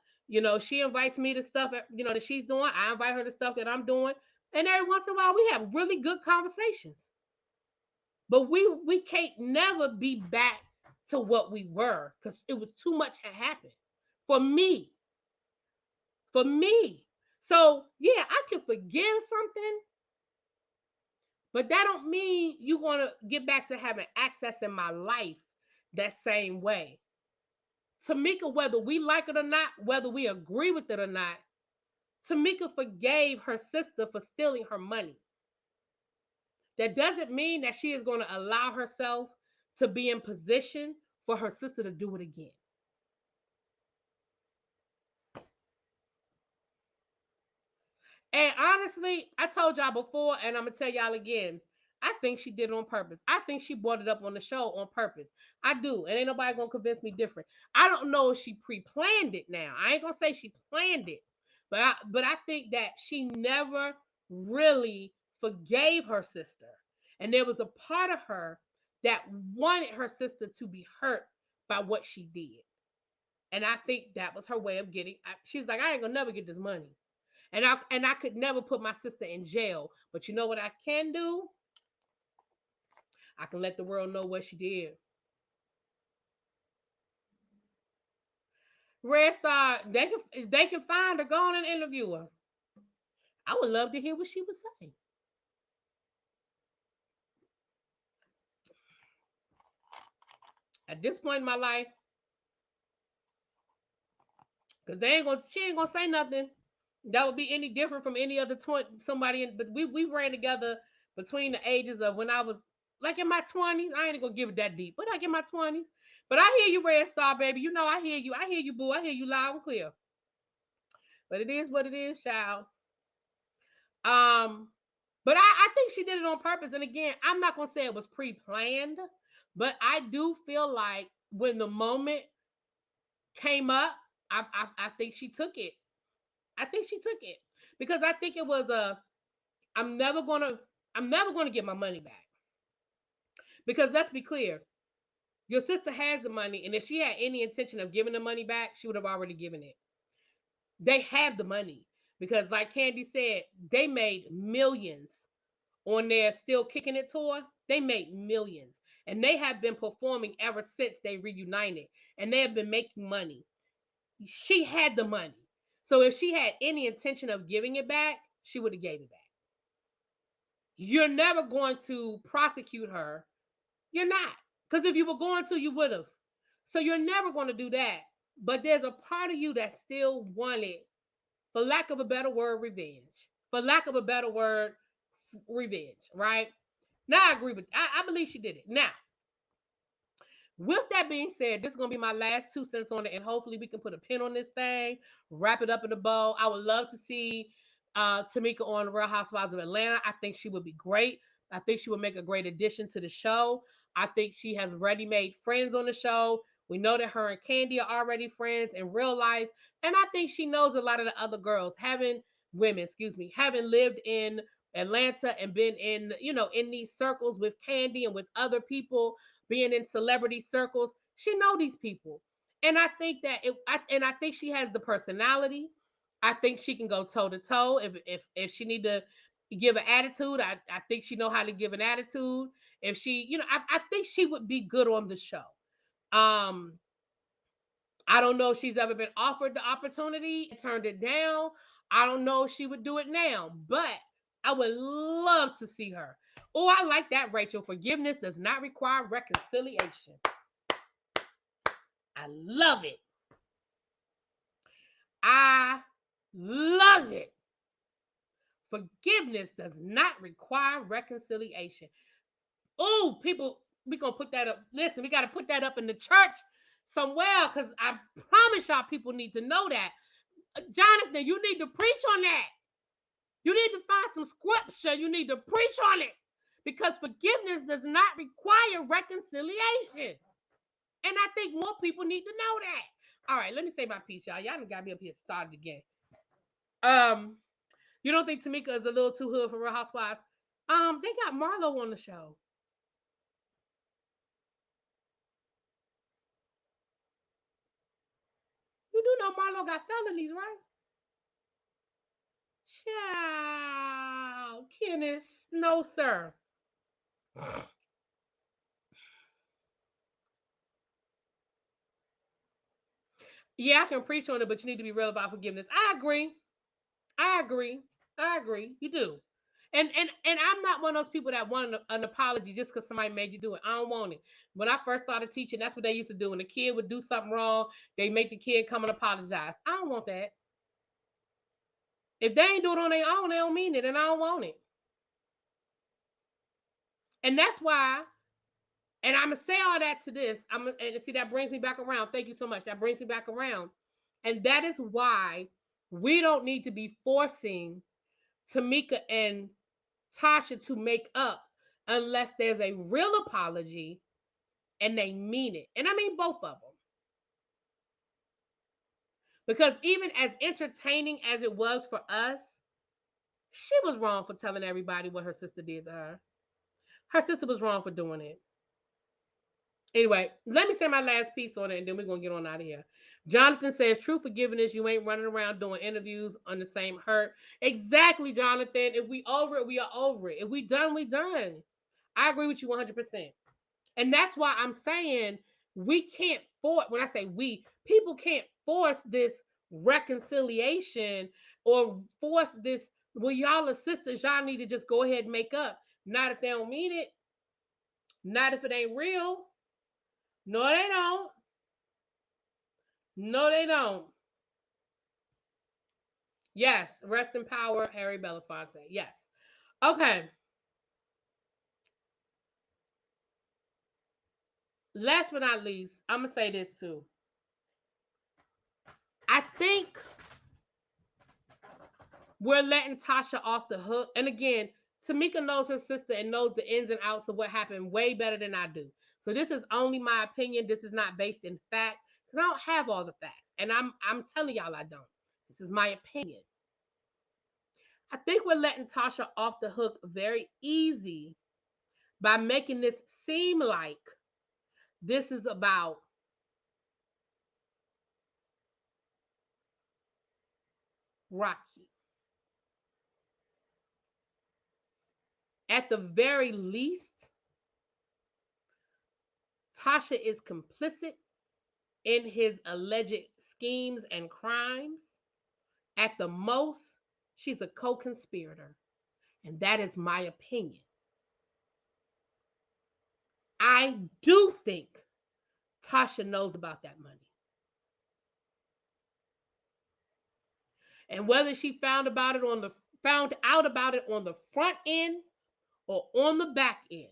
She invites me to stuff, that she's doing. I invite her to stuff that I'm doing. And every once in a while, we have really good conversations. But we can't never be back to what we were because it was too much had happened for me. So, yeah, I can forgive something, But that don't mean you want to get back to having access in my life that same way. Tamika, whether we like it or not, whether we agree with it or not, Tamika forgave her sister for stealing her money. That doesn't mean that she is going to allow herself to be in position for her sister to do it again. And honestly, I told y'all before, and I'm going to tell y'all again. I think she did it on purpose. I think she brought it up on the show on purpose. I do. And ain't nobody going to convince me different. I don't know if she pre-planned it now. I ain't going to say she planned it. But I think that she never really forgave her sister. And there was a part of her that wanted her sister to be hurt by what she did. And I think that was her way of getting. She's like, I ain't gonna never get this money, and I could never put my sister in jail. But you know what I can do? I can let the world know what she did. Red Star, they can find her, go on and interview her. I would love to hear what she would say. At this point in my life, because she ain't gonna say nothing that would be any different from any other somebody. But we ran together between the ages of when I was like in my 20s. I ain't gonna give it that deep, but like in my 20s. But I hear you, Red Star, baby. You know I hear you. I hear you, boo. I hear you loud and clear. But it is what it is, child. Um, but I think she did it on purpose. And again, I'm not gonna say it was pre-planned, but I do feel like when the moment came up, I think she took it. I think she took it because I think it was a I'm never gonna I'm never gonna get my money back. Because let's be clear, your sister has the money, and if she had any intention of giving the money back, she would have already given it. They have the money because, like Candy said, they made millions on their Still Kicking It tour. They made millions, and they have been performing ever since they reunited, and they have been making money. She had the money, so if she had any intention of giving it back, she would have gave it back. You're never going to prosecute her. You're not. Because if you were going to, you would have. So you're never going to do that. But there's a part of you that still wanted, for lack of a better word, revenge. For lack of a better word, revenge, right? Now I agree with I believe she did it. Now, with that being said, this is gonna be my last 2 cents on it, and hopefully we can put a pin on this thing, wrap it up in a bow. I would love to see Tamika on Real Housewives of Atlanta. I think she would be great. I think she would make a great addition to the show. I think she has ready-made friends on the show. We know that her and Candy are already friends in real life, and I think she knows a lot of the other girls, having women, excuse me, having lived in Atlanta and been in, in these circles with Candy and with other people, being in celebrity circles. She know these people, and I think that I think she has the personality. I think she can go toe to toe if she need to give an attitude. I think she know how to give an attitude. If she, I think she would be good on the show. Um, I don't know if she's ever been offered the opportunity and turned it down. I don't know if she would do it now, but I would love to see her. Oh, I like that, Rachel. Forgiveness does not require reconciliation. I love it. I love it. Forgiveness does not require reconciliation. Oh, people, we gonna put that up. Listen, we gotta put that up in the church somewhere because I promise y'all people need to know that. Jonathan, you need to preach on that. You need to find some scripture. You need to preach on it because forgiveness does not require reconciliation. And I think more people need to know that. All right, let me say my piece, y'all. Y'all done got me up here started again. Um, you don't think Tamika is a little too hood for Real Housewives? They got Marlo on the show. You do know Marlo got felonies, right? Child, Kenneth, no sir. Yeah, I can preach on it, but you need to be real about forgiveness. I agree. I agree. I agree. You do. And I'm not one of those people that want an apology just because somebody made you do it. I don't want it. When I first started teaching, that's what they used to do. When a kid would do something wrong, they make the kid come and apologize. I don't want that. If they ain't do it on their own, they don't mean it, and I don't want it. And that's why, and I'm gonna say all that to this. And see, that brings me back around. Thank you so much. That brings me back around. And that is why we don't need to be forcing Tamika and Tasha to make up unless there's a real apology and they mean it. And I mean both of them. Because even as entertaining as it was for us, she was wrong for telling everybody what her sister did to her. Her sister was wrong for doing it. Anyway, let me say my last piece on it and then we're going to get on out of here. Jonathan says, true forgiveness, you ain't running around doing interviews on the same hurt. Exactly, Jonathan. If we over it, we are over it. If we done, we done. I agree with you 100%. And that's why I'm saying we can't force, when I say we, people can't force this reconciliation or force this, well, y'all are sisters, y'all need to just go ahead and make up. Not if they don't mean it. Not if it ain't real. No, they don't. No, they don't. Yes, rest in power, Harry Belafonte. Yes. Okay. Last but not least, I'm going to say this too. I think we're letting Tasha off the hook. And again, Tamika knows her sister and knows the ins and outs of what happened way better than I do. So this is only my opinion. This is not based in fact because I don't have all the facts. And I'm telling y'all I don't. This is my opinion. I think we're letting Tasha off the hook very easy by making this seem like this is about Rocky. At the very least, Tasha is complicit in his alleged schemes and crimes. At the most, she's a co-conspirator. And that is my opinion. I do think Tasha knows about that money. And whether she found out about it on the front end or on the back end,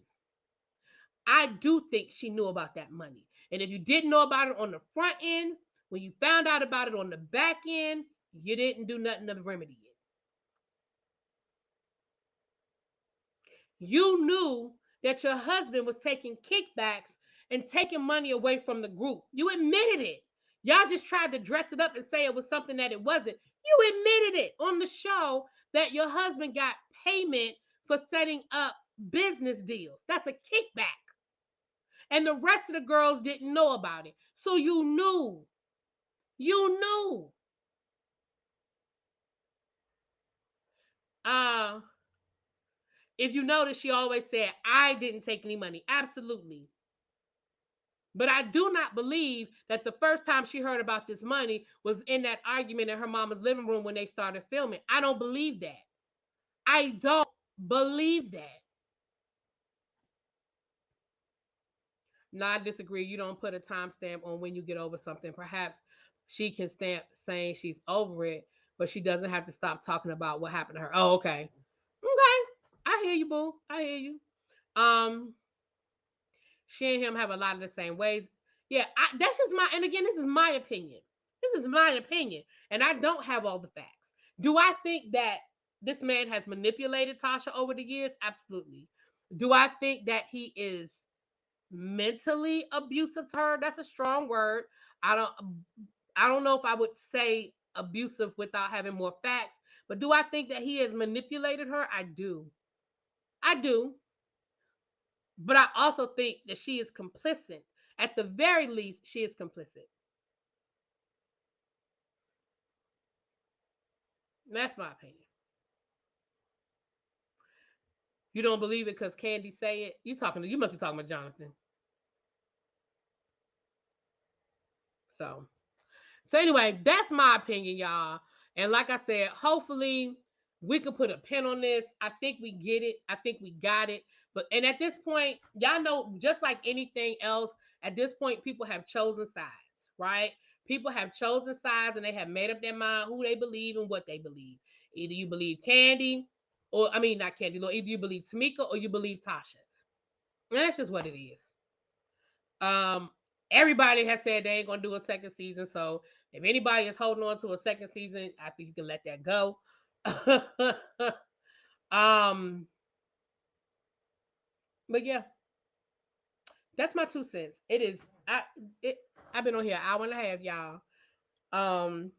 I do think she knew about that money. And if you didn't know about it on the front end, when you found out about it on the back end, you didn't do nothing to remedy it. You knew that your husband was taking kickbacks and taking money away from the group. You admitted it. Y'all just tried to dress it up and say it was something that it wasn't. You admitted it on the show that your husband got payment for setting up business deals. That's a kickback. And the rest of the girls didn't know about it. So you knew. You knew. Uh, if you notice, she always said, I didn't take any money. Absolutely. But I do not believe that the first time she heard about this money was in that argument in her mama's living room when they started filming. I don't believe that. I don't believe that. No, I disagree. You don't put a timestamp on when you get over something. Perhaps she can stamp saying she's over it, but she doesn't have to stop talking about what happened to her. Oh, okay. Okay. I hear you, boo. I hear you. Um, she and him have a lot of the same ways. Yeah, that's just my, and again, this is my opinion. This is my opinion. And I don't have all the facts. Do I think that this man has manipulated Tasha over the years? Absolutely. Do I think that he is mentally abusive to her? That's a strong word. I don't I don't know if I would say abusive without having more facts, but do I think that he has manipulated her? I do. I do. But I also think that she is complicit. At the very least, she is complicit. That's my opinion. You don't believe it because Candy say it? You must be talking about Jonathan. So anyway, that's my opinion, y'all. And like I said, hopefully we could put a pin on this. I think we get it. I think we got it. But and at this point, y'all know, just like anything else, at this point, people have chosen sides, right? People have chosen sides and they have made up their mind who they believe and what they believe. Either you believe Candy, or I mean not Candy, Lord, either you believe Tamika or you believe Tasha. And that's just what it is. Um, Everybody has said they ain't gonna do a second season, so if anybody is holding on to a second season, I think you can let that go. um, but yeah, that's my 2 cents. It is it I've been on here an hour and a half, y'all. Um,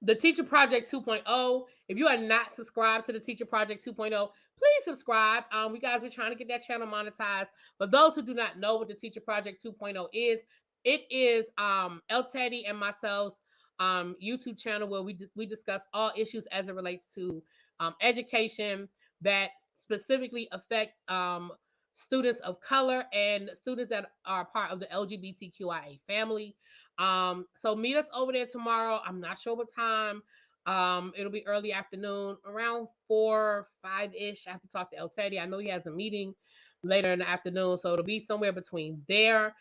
the Teacher Project 2.0. If you are not subscribed to the Teacher Project 2.0, please subscribe. We guys, we're trying to get that channel monetized. For those who do not know what the Teacher Project 2.0 is, it is El Teddy and myself's YouTube channel where we discuss all issues as it relates to education that specifically affect students of color and students that are part of the LGBTQIA family. So meet us over there tomorrow. I'm not sure what time. It'll be early afternoon, around 4, 5 ish. I have to talk to El Teddy. I know he has a meeting later in the afternoon, so it'll be somewhere between there.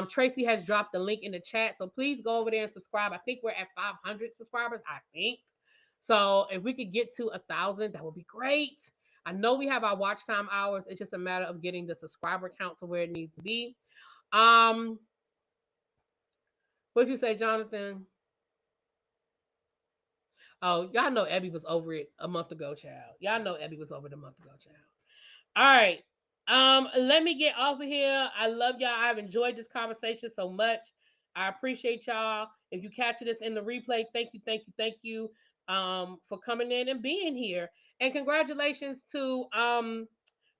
Tracy has dropped the link in the chat, so please go over there and subscribe. I think we're at 500 subscribers. I think so. If we could get to 1,000, that would be great. I know we have our watch time hours. It's just a matter of getting the subscriber count to where it needs to be. Um, what you say, Jonathan? Oh, y'all know Abby was over it a month ago, child. Y'all know Abby was over it a month ago, child. All right. Let me get off of here. I love y'all. I've enjoyed this conversation so much. I appreciate y'all. If you catch this in the replay, thank you, thank you, thank you for coming in and being here. And congratulations to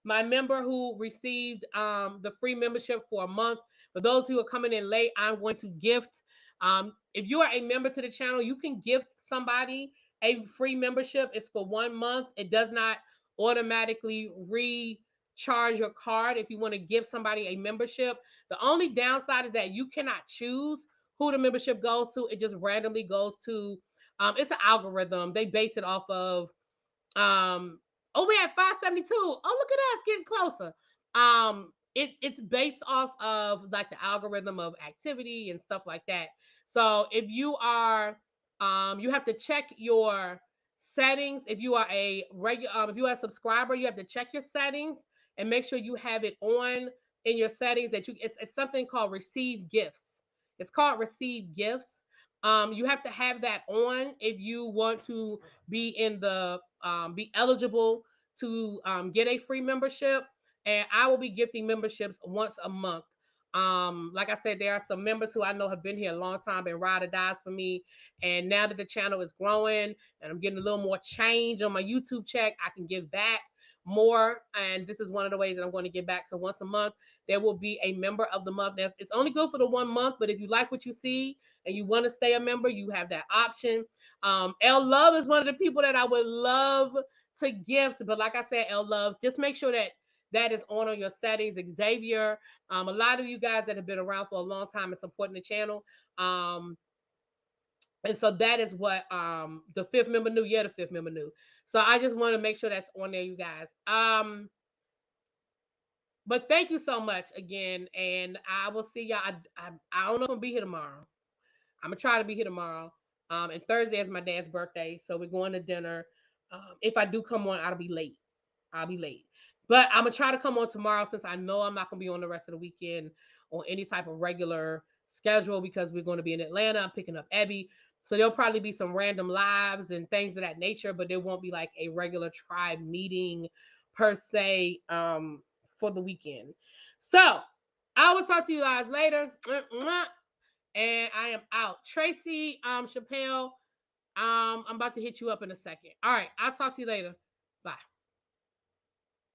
my member who received the free membership for a month. For those who are coming in late, I'm going to gift. If you are a member to the channel, you can gift somebody a free membership. It's for 1 month. It does not automatically recharge your card if you want to give somebody a membership. The only downside is that you cannot choose who the membership goes to. It just randomly goes to, it's an algorithm. They base it off of oh, we're at 572. Oh, look at us getting closer. It's based off of like the algorithm of activity and stuff like that. So if you are you have to check your settings. If you are a regular if you are a subscriber, you have to check your settings and make sure you have it on in your settings that it's something called receive gifts. It's called receive gifts. You have to have that on if you want to be eligible to get a free membership. And I will be gifting memberships once a month. Like I said, there are some members who I know have been here a long time and ride or dies for me. And now that the channel is growing and I'm getting a little more change on my YouTube check, I can give back more. And this is one of the ways that I'm going to give back. So once a month, there will be a member of the month. It's only good for the 1 month, but if you like what you see and you want to stay a member, you have that option. L Love is one of the people that I would love to gift, but like I said, L Love, just make sure that that is on your settings. Xavier, a lot of you guys that have been around for a long time and supporting the channel. And so that is what the fifth member knew. Yeah, the fifth member knew. So I just want to make sure that's on there, you guys. But thank you so much again, and I will see y'all. I don't know if I'm gonna be here tomorrow. I'm gonna try to be here tomorrow. And Thursday is my dad's birthday, so we're going to dinner. If I do come on, I'll be late. I'll be late. But I'm gonna try to come on tomorrow since I know I'm not gonna be on the rest of the weekend on any type of regular schedule because we're going to be in Atlanta. I'm picking up Abby. So there'll probably be some random lives and things of that nature, but there won't be like a regular tribe meeting per se for the weekend. So I will talk to you guys later. And I am out. Tracy Chappelle, I'm about to hit you up in a second. All right, I'll talk to you later. Bye.